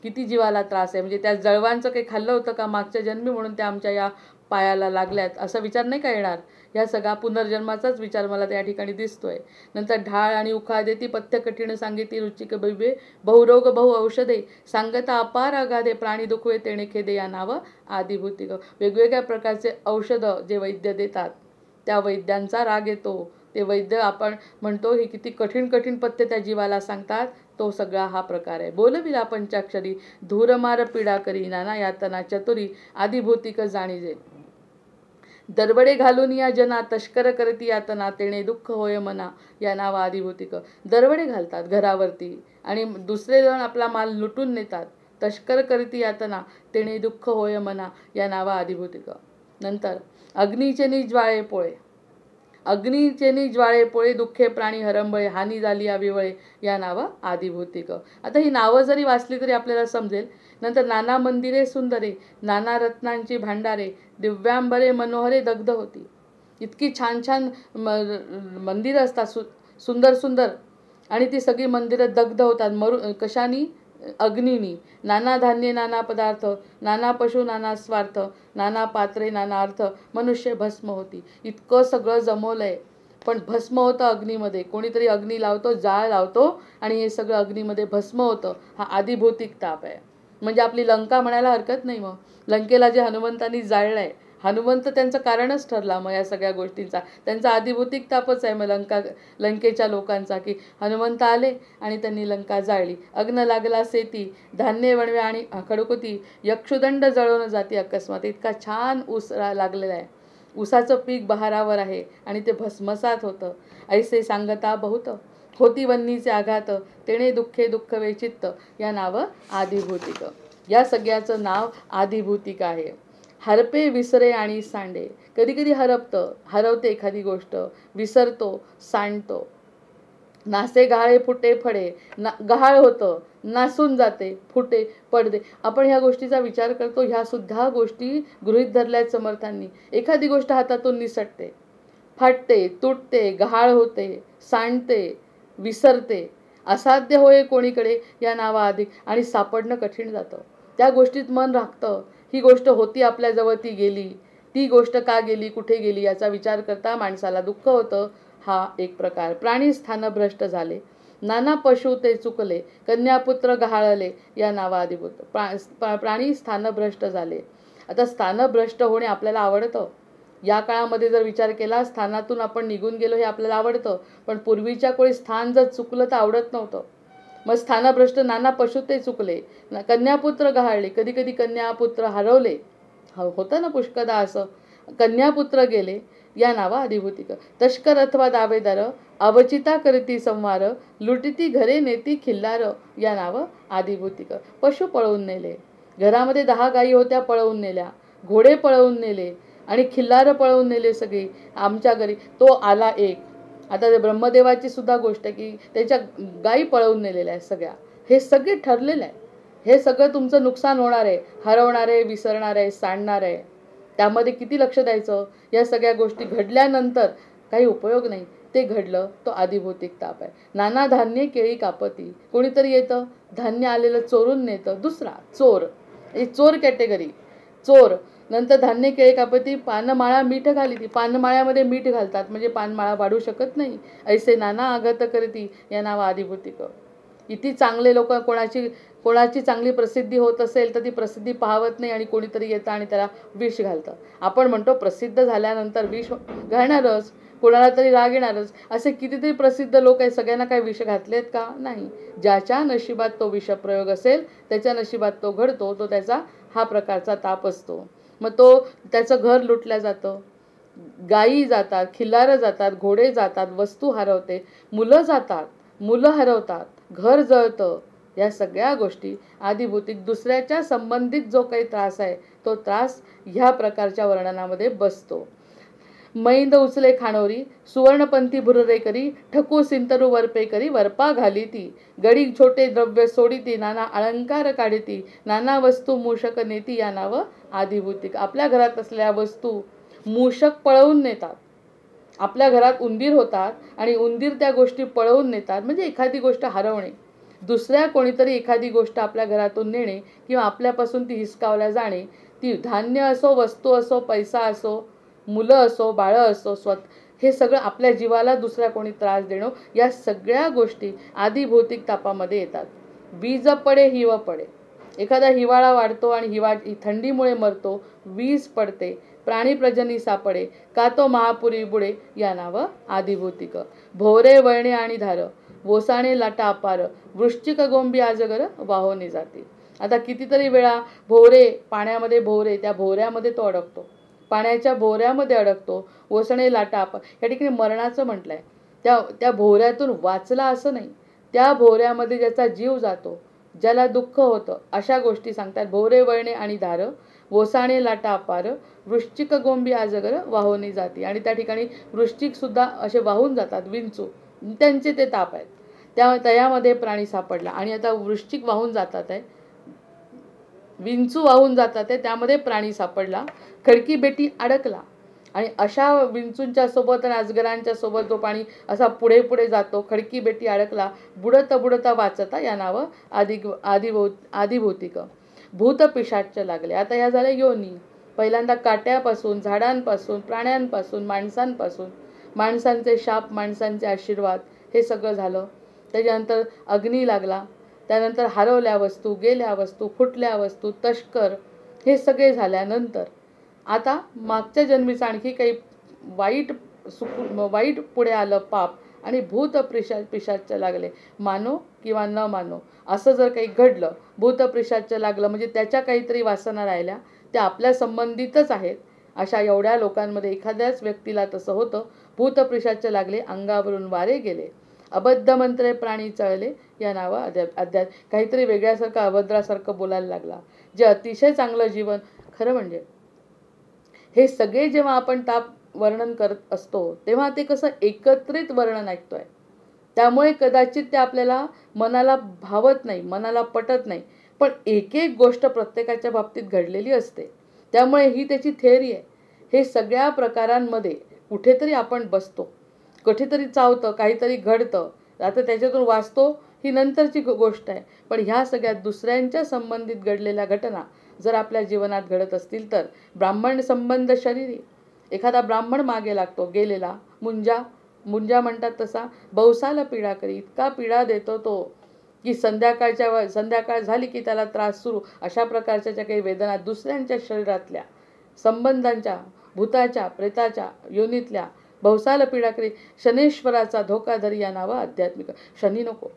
किती जीवाला त्रास आहे. म्हणजे त्या जळवांचं काही खाल्लं होतं का मागच्या जन्मी म्हणून त्या आमच्या या पायाला लागल्यात असा विचार नाही का येणार. ह्या सगळा पुनर्जन्माचाच विचार मला त्या ठिकाणी दिसतोय. नंतर ढाळ आणि उखा देती पथ्य कठीण सांगिती रुचिक बिबे बहुरोग बहु औषधे सांगता अपार अगाधे प्राणी दुखवे तेणे खेदे या नावं आदिभौतिक. वेगवेगळ्या प्रकारचे औषधं जे वैद्य देतात त्या वैद्यांचा राग येतो. ते वैद्य आपण म्हणतो हे किती कठीण कठीण पथ्य त्या जीवाला सांगतात, तो सगळा हा प्रकार आहे. बोलविला पंचाक्षरी धूरमार पीडा करी नाना यातना चतुरी आदिभौतिक जाणीजे. दरबडे घालून या जना तस्कर करती यातना तेणे दुःख होय मना या नावा आदिभौतिक. दरबडे घालतात घरावरती आणि दुसरे जण आपला माल लुटून नेतात. तस्कर करती यातना तेणे दुःख होय मना या नावा आदिभौतिक. नंतर अग्नीचे ज्वाळे पोळे, अग्नीचे ज्वाळे पोळे दुःखे प्राणी हरंबळे हानी झाली या विवळे या नावं आदिभौतिक. आता ही नावं जरी वाचली तरी आपल्याला समजेल. नंतर नाना मंदिरे सुंदरे नाना रत्नांची भांडारे दिव्यांबरे मनोहरे दग्ध होती. इतकी छान छान मंदिरं असतात, सुंदर सुंदर, आणि ती सगळी मंदिरं दग्ध होतात. कशानी? अग्नीनी. नाना धान्ये नाना पदार्थ नाना पशु नाना स्वार्थ नाना पात्रे नाना अर्थ मनुष्य भस्म होती. इतकं सगळं जमवलंय पण भस्म होतं अग्नीमध्ये. कोणीतरी अग्नी लावतो, जाळ लावतो आणि हे सगळं अग्नीमध्ये भस्म होतं. हा आदिभौतिक ताप आहे. म्हणजे आपली लंका म्हणायला हरकत नाही. मग लंकेला जे हनुमंतांनी जाळलंय, हनुमंत त्यांचं कारणच ठरला मग या सगळ्या गोष्टींचा. त्यांचा आदिभौतिक तापच आहे मग लंकेच्या लोकांचा, की हनुमंत आले आणि त्यांनी लंका जाळली. अग्न लागला सेती धान्य वणवे आणि खडकोती यक्षुदंड जळवून जाती अकस्मात. इतका छान ऊस लागलेला आहे, ऊसाचं पीक बहारावर आहे आणि ते भस्मसात होतं. ऐसे सांगता बहुत होती वन्नीचे आघात तेणे दुःखे दुःख वेचित्त या नावं आदिभौतिक. या सगळ्याचं नाव आदिभौतिक आहे. हरपे विसरे आणि सांडे. कधी कधी हरवते एखादी गोष्ट, विसरतो, सांडतो. नासे गहाळे फुटे फडे, गहाळ होतं, नासून जाते, फुटे पडते. आपण ह्या गोष्टीचा विचार करतो. ह्या सुद्धा गोष्टी गृहीत धरल्यात समर्थांनी. एखादी गोष्ट हातातून निसटते, फाटते, तुटते, गहाळ होते, सांडते, विसरते, असाध्य होय कोणीकडे या नावा अधिक, आणि सापडणं कठीण जातं. त्या गोष्टीत मन राखतं. ही गोष्ट होती आपल्याजवळ, ती गेली, ती गोष्ट का गेली, कुठे गेली याचा विचार करता माणसाला दुःख होतं. हा एक प्रकार. प्राणी स्थानभ्रष्ट झाले नाना पशु ते चुकले कन्यापुत्र गहाळले या नावा आदिभूत. प्राणी स्थानभ्रष्ट झाले. आता स्थानभ्रष्ट होणे आपल्याला आवडतं. या काळामध्ये जर विचार केला, स्थानातून आपण निघून गेलो हे आपल्याला आवडतं, पण पूर्वीच्या कोणी स्थान जर चुकलं तर आवडत नव्हतं. मग स्थानभ्रष्ट नाना पशु ते चुकले, कन्यापुत्र गहाळले, कधी कधी कन्यापुत्र हरवले, होतं ना पुष्कदा असं, कन्यापुत्र गेले या नावा आदिभौतिक. तस्कर अथवा दावेदार अवचिता करती संवार लुटिती घरे नेती खिल्लार या नावं आदिभौतिक. पशु पळवून नेले, घरामध्ये 10 गायी होत्या, पळवून नेल्या, घोडे पळवून नेले आणि खिल्लार पळवून नेले सगळे. आमच्या घरी तो आला एक. आता ते ब्रह्मदेवाची सुद्धा गोष्ट आहे की त्याच्या गायी पळवून नेलेल्या आहेत सगळ्या. हे सगळे ठरलेलं आहे. हे सगळं तुमचं नुकसान होणार आहे, हरवणार आहे, विसरणार आहे, सांडणार आहे. त्यामध्ये किती लक्ष द्यायचं. या सगळ्या गोष्टी घडल्यानंतर काही उपयोग नाही. ते घडलं, तो आदिभौतिक ताप आहे. नाना धान्य केळी कापती. कोणीतरी येतं, धान्य आलेलं चोरून नेतं. दुसरा चोर, ही चोर कॅटेगरी, चोर. नंतर धान्य केळी कापती पानमाळा मीठ घालीती. पानमाळ्यामध्ये मीठ घालतात म्हणजे पानमाळा वाढू शकत नाही. ऐसे नाना आघात करती या नाव आदिभौतिक. किती चांगले लोक, कोणाची चांगली प्रसिद्धी होत असेल तर ती प्रसिद्धी पाहवत नाही आणि कोणीतरी येतं आणि त्याला विष घालतं. आपण म्हणतो प्रसिद्ध झाल्यानंतर विष घालणारच, कोणाला तरी राग येणारच. असे कितीतरी प्रसिद्ध लोक आहेत, सगळ्यांना काय विष घातलेत का? नाही. ज्याच्या नशिबात तो विषप्रयोग असेल, त्याच्या नशिबात तो घडतो, तो त्याचा हा प्रकारचा ताप असतो. मग तो त्याचं घर लुटलं जातं, गायी जातात, खिल्लारं जातात, घोडे जातात, वस्तू हरवते, मुलं जातात, मुलं हरवतात, घर जळतं. या सगळ्या गोष्टी आदिभौतिक दुसऱ्याच्या संबंधित जो काही त्रास आहे तो त्रास ह्या प्रकारच्या वर्णनामध्ये बसतो. मैंद उचले खाणोरी सुवर्णपंथी भुररे करी ठकू सिंतरू वरपे करी वरपा घाली ती गडी छोटे द्रव्य सोडिती नाना अलंकार काढिती नाना वस्तू मूषक नेती या नाव आदिभौतिक. आपल्या घरात असलेल्या वस्तू मूषक पळवून नेतात. आपल्या घरात उंदीर होतात आणि उंदीर त्या गोष्टी पळवून नेतात. म्हणजे एखादी गोष्ट हरवणे, दुसऱ्या कोणीतरी एखादी गोष्ट आपल्या घरातून नेणे किंवा आपल्यापासून ती हिसकावल्या जाणे, ती धान्य असो, वस्तू असो, पैसा असो, मुलं असो, बाळं असो, हे सगळं आपल्या जीवाला दुसऱ्या कोणी त्रास देणं, या सगळ्या गोष्टी आदिभौतिक तापामध्ये येतात. वीज पडे हिव पडे, एखादा हिवाळा वाढतो आणि थंडीमुळे मरतो, वीज पडते, प्राणी प्रजनी सापडे, का तो महापुरी बुडे, या नाव आदिभौतिक. भोवरे वळणे आणि धार वोसाणे लाटा अपार वृश्चिक गोंबी आजगर वाहोनी जाते. आता कितीतरी वेळा पाण्यामध्ये भोवरे, त्या भोवऱ्यामध्ये तो अडकतो, पाण्याच्या भोवऱ्यामध्ये अडकतो. ओसणे लाटा अपार, या ठिकाणी मरणाचं म्हटलंय. त्या भोवऱ्यातून वाचला असं नाही, त्या भोवऱ्यामध्ये ज्याचा जीव जातो, ज्याला दुःख होतं, अशा गोष्टी सांगतात. भोवरे वळणे आणि धार वोसाणे लाटा अपार वृश्चिक गोंबी आजगर वाहोनी जाती. आणि त्या ठिकाणी वृश्चिक सुद्धा असे वाहून जातात, विंचू, त्यांचे ते ताप आहेत. त्यामध्ये प्राणी सापडला आणि आता वृश्चिक वाहून जातात आहे, विंचू वाहून जातात आहे, त्यामध्ये प्राणी सापडला, खडकी बेटी अडकला. आणि अशा विंचूंच्या सोबत आणि अजगरांच्या सोबत जो पाणी असा पुढे पुढे जातो, खडकी बेटी अडकला, बुडत बुडता वाचता, या नावं आदिभौतिक. भूत पिशाच्च लागले. आता ह्या झाल्या योनी. पहिल्यांदा काट्यापासून, झाडांपासून, प्राण्यांपासून, माणसांपासून, माणसांचे शाप, माणसांचे आशीर्वाद, हे सगळं झालं. त्याच्यानंतर अग्नी लागला, त्यानंतर हरवल्या वस्तू, गेल्या वस्तू, फुटल्या वस्तू, तस्कर, हे सगळे झाल्यानंतर आता मागच्या जन्मीचं आणखी काही वाईट पुढे आलं पाप, आणि भूत पिशाच्च लागले. मानो किंवा न मानो, असं जर काही घडलं, भूत पिशाच्च लागलं म्हणजे त्याच्या काहीतरी वासना राहिल्या, त्या आपल्या संबंधितच आहेत. अशा एवढ्या लोकांमध्ये एखाद्याच व्यक्तीला तसं होतं. भूत पिशाच्च लागले, अंगावरून वारे गेले, अबद्ध मंत्रे प्राणी चळले, या नावं काहीतरी वेगळ्यासारखं, अभद्रासारखं बोलायला लागला. जे अतिशय चांगलं जीवन, खरं म्हणजे हे सगळे जेव्हा आपण ताप वर्णन करत असतो तेव्हा ते कसं एकत्रित वर्णन ऐकतोय, त्यामुळे कदाचित ते आपल्याला मनाला भावत नाही, मनाला पटत नाही. पण एक एक गोष्ट प्रत्येकाच्या बाबतीत घडलेली असते, त्यामुळे ही त्याची थेअरी आहे. हे सगळ्या प्रकारांमध्ये कुठेतरी आपण बसतो, कुठेतरी चावतं, काहीतरी घडतं, आता त्याच्यातून वाचतो, ही नंतरची गोष्ट आहे. पण ह्या सगळ्या दुसऱ्यांच्या संबंधित घडलेल्या घटना जर आपल्या जीवनात घडत असतील तर, ब्राह्मण संबंध शरीरी, एखादा ब्राह्मण मागे लागतो, गेलेला मुंजा म्हणतात तसा, बहुसाल पीडा करी, इतका पीडा देतो तो की संध्याकाळ झाली की त्याला त्रास सुरू. अशा प्रकारच्या ज्या काही वेदना दुसऱ्यांच्या शरीरातल्या, संबंधांच्या, भूताच्या, प्रेताच्या, योनीतल्या, बहुसाल पीडा करी, शनेश्वराचा धोका धरी, या नावं आध्यात्मिक. शनी नको,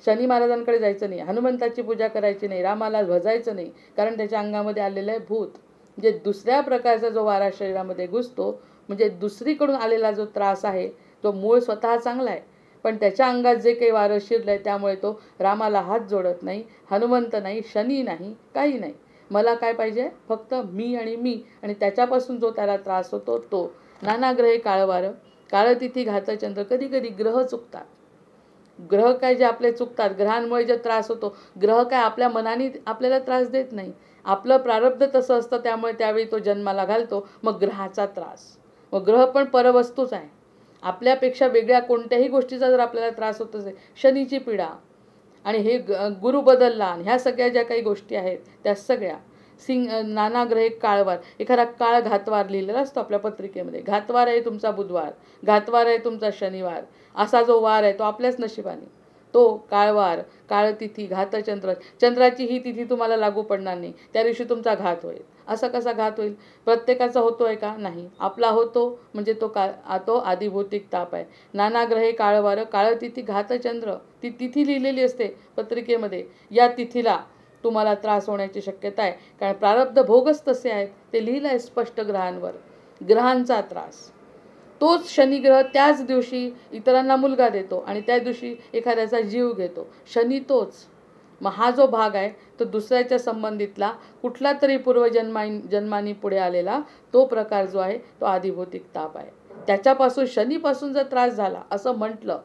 शनी महाराजांकडे जायचं नाही, हनुमंताची पूजा करायची नाही, रामाला भजायचं नाही, कारण त्याच्या अंगामध्ये आलेलं आहे भूत. म्हणजे दुसऱ्या प्रकारचा जो वारा शरीरामध्ये घुसतो, म्हणजे दुसरीकडून आलेला जो त्रास आहे, तो मूळ स्वतः चांगला आहे, पण त्याच्या अंगात जे काही वारं शिरलं आहे त्यामुळे तो रामाला हात जोडत नाही, हनुमंत नाही, शनी नाही, काही नाही. मला काय पाहिजे, फक्त मी आणि त्याच्यापासून जो त्याला त्रास होतो तो. नाना ग्रहे काळवार काळतिथी घातचंद्र, कधी कधी ग्रह चुकतात. ग्रह काय जे आपले चुकतात, ग्रहांमुळे जे त्रास होतो, ग्रह काय आपल्या मनाने आपल्याला त्रास देत नाही, आपलं प्रारब्ध तसं असतं, त्यामुळे त्यावेळी तो जन्माला घालतो, मग ग्रहाचा त्रास. मग ग्रह पण परवस्तूच आहे, आपल्यापेक्षा वेगळ्या कोणत्याही गोष्टीचा जर आपल्याला त्रास होत असेल, शनीची पीडा, आणि हे गुरु बदलला, आणि ह्या सगळ्या ज्या काही गोष्टी आहेत त्या सगळ्या नाना ग्रहे काळवार, एखादा काळ घातवार लिहिलेला असतो आपल्या पत्रिकेमध्ये, घातवार आहे तुमचा बुधवार, घातवार आहे तुमचा शनिवार, असा जो वार आहे तो आपल्याच नशिबाने, तो काळवार, काळतिथी, घातचंद्र, चंद्राची ही तिथी तुम्हाला लागू पडणार नाही, त्या दिवशी तुमचा घात होईल. असा कसा घात होईल? प्रत्येकाचा होतोय का? नाही. आपला होतो म्हणजे तो आदिभौतिक ताप आहे. नाना ग्रहे काळवारं, काळतिथी घातचंद्र, ती तिथी लिहिलेली असते पत्रिकेमध्ये. या तिथीला तुम्हाला त्रास होण्याची शक्यता आहे, कारण प्रारब्ध भोगच तसे आहेत. ते लिहिलं आहे स्पष्ट ग्रहांवर. ग्रहांचा त्रास. तोच शनिग्रह त्याच दिवशी इतरांना मुलगा देतो आणि त्या दिवशी एखाद्याचा जीव घेतो. शनी तोच. मग हा जो भाग आहे तो दुसऱ्याच्या संबंधितला कुठला तरी जन्मानी पुढे आलेला तो प्रकार जो आहे तो आदिभौतिक ताप आहे. त्याच्यापासून शनीपासून जर त्रास झाला असं म्हटलं,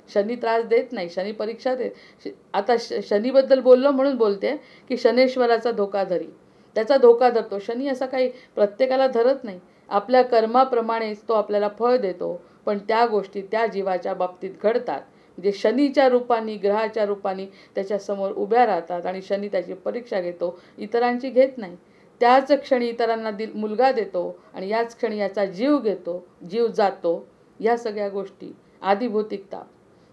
शनी त्रास देत नाही, शनी परीक्षा देत. आता शनीबद्दल बोललो म्हणून बोलते की शनेश्वराचा धोका धरी, त्याचा धोका धरतो. शनी असा काही प्रत्येकाला धरत नाही. आपल्या कर्माप्रमाणेच तो आपल्याला फळ देतो, पण त्या गोष्टी त्या जीवाच्या बाबतीत घडतात. म्हणजे शनीच्या रूपाने, ग्रहाच्या रूपाने त्याच्यासमोर उभ्या राहतात आणि शनी त्याची परीक्षा घेतो, इतरांची घेत नाही. त्याच क्षणी इतरांना मुलगा देतो आणि याच क्षणी याचा जीव घेतो, जीव जातो. या सगळ्या गोष्टी आदिभौतिक ताप.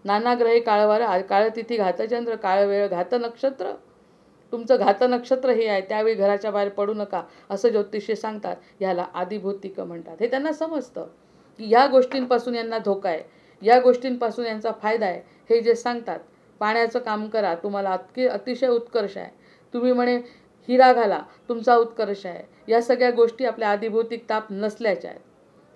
नाना ग्रहे काळवार, काळतिथी घातचंद्र, काळवेळ घात नक्षत्र. तुमचं घात नक्षत्र हे आहे, त्यावेळी घराच्या बाहेर पडू नका असं ज्योतिषी सांगतात. ह्याला आदिभौतिक म्हणतात. हे त्यांना समजतं की या गोष्टींपासून यांना धोका आहे, या गोष्टींपासून यांचा फायदा आहे. हे जे सांगतात, पाण्याचं काम करा, तुम्हाला अतिशय उत्कर्ष आहे. तुम्ही म्हणे हिरा घाला, तुमचा उत्कर्ष आहे. या सगळ्या गोष्टी आपल्या आदिभौतिक ताप नसल्याच्या आहेत.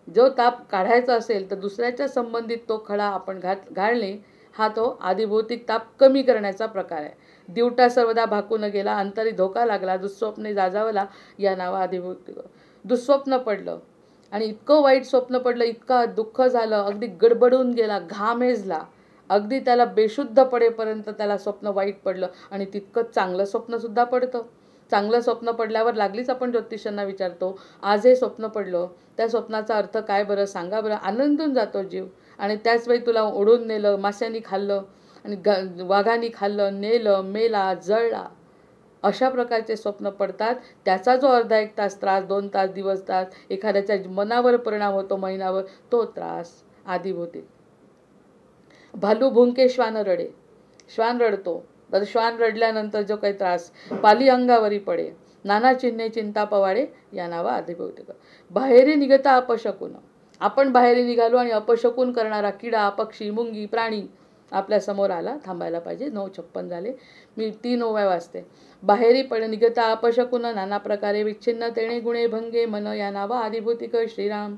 जो ताप काढायचा असेल तर दुसऱ्याच्या संबंधित तो खडा आपण घालणे हा तो आदिभौतिक ताप कमी करण्याचा प्रकार आहे. दिवटा सर्वदा भाकून गेला, अंतरी धोका लागला, दुःस्वप्ने जाजावला, या नावा आदिभौतिक. दुःस्वप्न पडलं आणि इतकं वाईट स्वप्न पडलं, इतका दुःख झालं, अगदी गडबडून गेला, घामेजला, अगदी त्याला बेशुद्ध पडेपर्यंत त्याला स्वप्न वाईट पडलं. आणि तितकं चांगलं स्वप्नसुद्धा पडतं. चांगलं स्वप्न पडल्यावर लागलीच आपण ज्योतिषांना विचारतो, आज हे स्वप्न पडलं, त्या स्वप्नाचा अर्थ काय बरं, सांगा बरं. आनंदून जातो जीव. आणि त्याचवेळी तुला ओढून नेलं, माश्यांनी खाल्लं आणि वाघांनी खाल्लं, नेलं, मेला, जळला, अशा प्रकारचे स्वप्न पडतात. त्याचा जो अर्धा एक तास त्रास, 2 तास, दिवस तास एखाद्याच्या मनावर परिणाम होतो, महिनावर, तो त्रास आदिभौतिक. भालू भुंके श्वान रडे, श्वान रडतो, तर श्वान रडल्यानंतर जो काही त्रास, पाली अंगावरी पडे, नाना चिन्हे चिंता पवाडे, या नावा आदिभौतिक. बाहेरी निघता अपशकुन. आपण बाहेर निघालो आणि अपशकुन करणारा किडा, पक्षी, मुंगी, प्राणी आपल्या समोर आला. थांबायला पाहिजे, 9:56 झाले, मी 3 ओव्या वाचते. बाहेरी निघता अपशकुन, नाना प्रकारे विच्छिन्न तेणे गुणे भंगे मन, या नावा आदिभौतिक श्रीराम.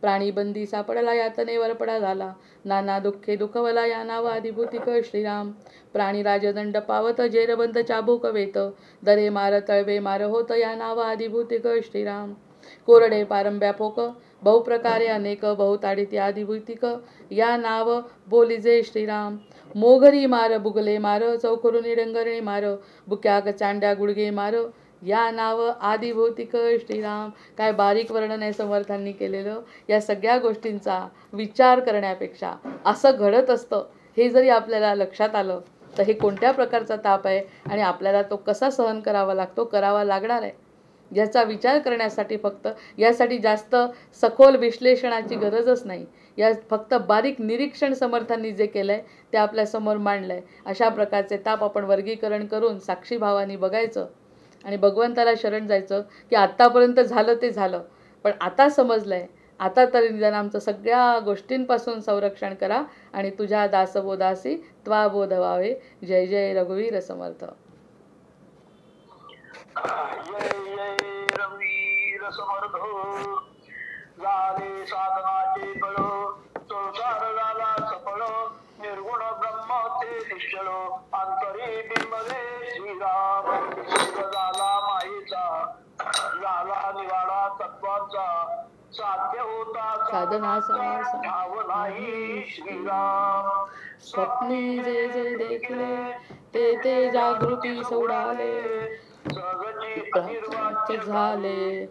प्राणी बंदी सापडला, यातनेवर पडा झाला, नाना दुःखे दुःखवला, या नावा आदिभौतिक श्रीराम. प्राणी राजदंड पावत, जेरबंद चाबूक वेत, दरे मार तळवे मार होत, या नावा आदिभौतिक श्रीराम. कोरडे पारंब्या फोक, बहुप्रकारे अनेक, बहुताडिती आदिभौतिक, या नाव बोलिजे श्रीराम. मोघरी मार बुगले मार, चौकरुनी डंगरणे मार, बुक्याग चांड्या गुडगे मार, या नाव आदिभौतिक श्रीराम. काय बारीक वर्णन आहे समर्थांनी केलेलं. या सगळ्या गोष्टींचा विचार करण्यापेक्षा असं घडत असतं हे जरी आपल्याला लक्षात आलं तर हे कोणत्या प्रकारचा ताप आहे आणि आपल्याला तो कसा सहन करावा लागतो, करावा लागणार आहे, याचा विचार करण्यासाठी फक्त यासाठी जास्त सखोल विश्लेषणाची गरजच नाही. या फक्त बारीक निरीक्षण समर्थांनी जे केलं आहे ते आपल्यासमोर मांडलं आहे. अशा प्रकारचे ताप आपण वर्गीकरण करून साक्षीभावाने बघायचं आणि भगवंताला शरण जायचं की आत्तापर्यंत झालं ते झालं, पण आता समजलं आहे, आता तरी निदान आमचं सगळ्या गोष्टींपासून संरक्षण करा आणि तुझ्या दासबोधासी त्वा बोध व्हावे. जय जय रघुवीर समर्थ. जय जय रघुवीर समर्थ. झाले साधनाचे बळ, संसार झाला सफळ, निर्गुण ब्रह्म ते निश्चळ, अंतरी बिंबले श्रीराम. झाला मायेचा, झाला निवाडा तत्वाचा, साध्य होता साधनाचा ठाव नाही श्रीराम. स्वप्ने जे जे देखले ते ते जागृती सोडाले, सहजी झाले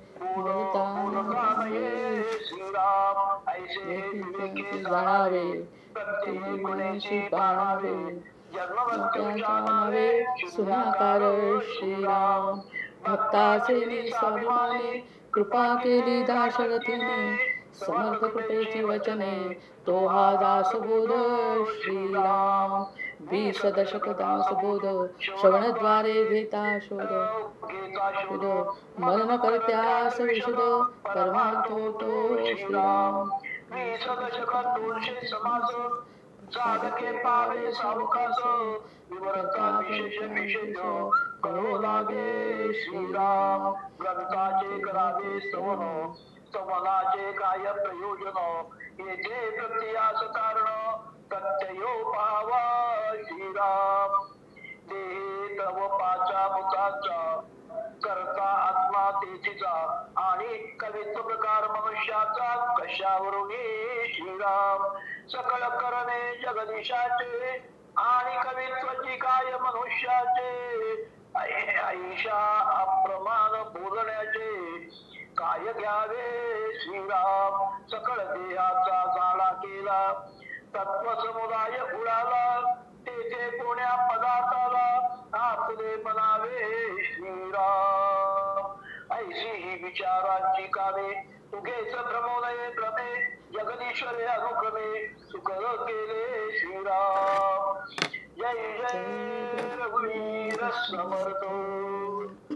श्रीराम. ऐसे जाणावे प्रत्येकी पाणावे, जन्ममृत्यूच्या नावे सुनाकार श्रीराम. भक्ताचे स्वाभिमाने कृपा केली दाशरथीने, समर्थ कृपेची वचने तो हा दासबोध श्रीराम. 20 दशक दासबोध, श्रवणद्वारे घेता शोध. घेता शोध मन करत्यास विशुद परमार्थो तो श्रीराम. दशकात 200 समास साधके पावे सावकाश विवरता विशेष करो लागे श्रीराम. ग्रंथाचे करावे स्तवन स्तवनाचे काय प्रयोजन येथे प्रत्ययास कारण प्रत्ययो पावा श्रीराम. देहे तव पाचा मुखाचा करता आत्मा तेथीचा आणि कवित्व प्रकार मनुष्याचा कशावरून श्रीराम. सकळ करणे जगदीशाचे आणि कवित्वाची काय मनुष्याचे ऐशा अप्रमाण बोलण्याचे काय घ्यावे श्रीराम. सकळ देहाचा झाला केला तत्व समुदाय उडाला तेथे कोण्या पदार्थाला आपले बनावे श्रीराम. ऐशी ही विचारांची कामे तुघेच भ्रमोनये भ्रमे जगदीश्वरे अनुक्रमे सुख केले श्रीराम. जय जय रघुवीर समर्थ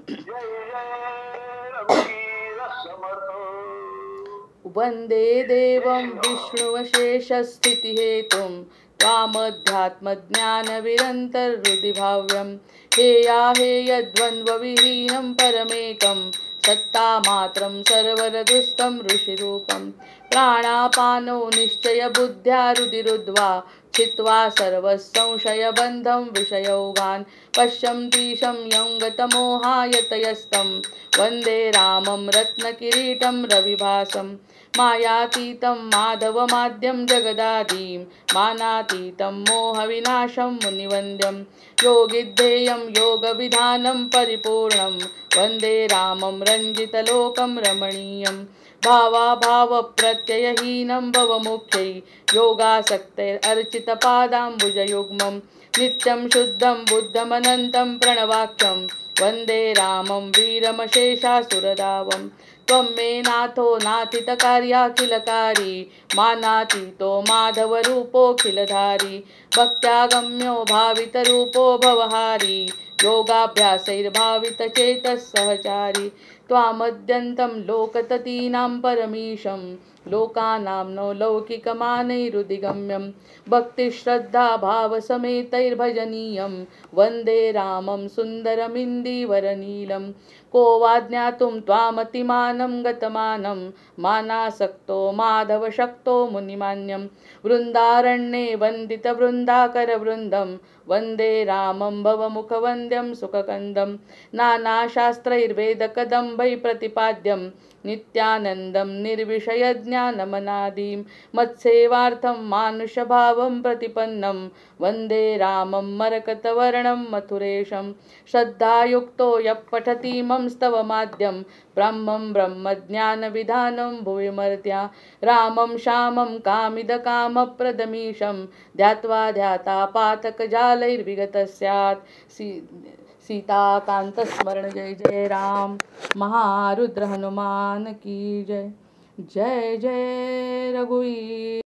जय जय रघुवीर समर्थ. वंदे देवं विष्णुवशेषस्थितिहेतुं त्वामध्यात्मज्ञानविरन्तर्हृदि हेयाहेयद्वन्द्वविहीनं परमेकं सत्तामात्रं सर्वरदुस्तं ऋषिरूपं. प्राणापानो निश्चयबुद्ध्या रुदिरुद्ध्वा छित्त्वा सर्वसंशयबन्धं विषयोगान् पश्यन्तीशं यङ्गतमोहायतयस्तं वन्दे रामं रत्नकिरीटं रविभासं. मायातीतं माधवमाद्यं जगदादिं मानातीतं मोहविनाशं मुनिवन्द्यं. योगिद्धेयं योगविधानं परिपूर्णं वन्दे रामं रञ्जितलोकं रमणीयं. भावाभावप्रत्ययहीनं भवमुख्यै योगासक्तैरर्चितपादाम्बुजयुग्मं नित्यं शुद्धं बुद्धमनन्तं प्रणवाख्यं वन्दे रामं वीरमशेषासुरदावं. त्वं मे नाथो नाथितकार्याखिलकारी मानातीतो माधवरूपोऽखिलधारी. भक्त्यागम्यो भावितरूपो भवहारी योगाभ्यासैर्भावितचेतः सहचारी. त्वामद्यन्तं लोकततीनां परमीशं लोकानां नो लौकिकमानैरुदिगम्यं. भक्तिश्रद्धाभावसमेतैर्भजनीयं वन्दे रामं सुन्दरमिन्दीवरनीलं. को वा ज्ञातुं त्वामतिमानं गतमानं मानासक्तो माधवशक्तो मुनिमान्यं. वृन्दारण्ये वन्दितवृन्दाकरवृन्दं वन्दे रामं भवमुखवन्द्यं सुखकन्दं. नानाशास्त्रैर्वेदकदम्बै प्रतिपाद्यं नित्यानन्दं निर्विषयज्ञानमनादिं. मत्सेवार्थं मानुषभावं प्रतिपन्नं वन्दे रामं मरकतवर्णं मथुरेशं. श्रद्धायुक्तो यः पठतीमं स्तवमाद्यं ब्रह्मं ब्रह्मज्ञानविधानं भुवि मर्त्या. रामं श्यामं कामिदकामप्रदमीशं ध्यात्वा ध्यातापातकजालैर्विगतः स्यात्. सीताकांतस्मरण जय जय राम. महारुद्र हनुमान की जय. जय जय रघुवीर.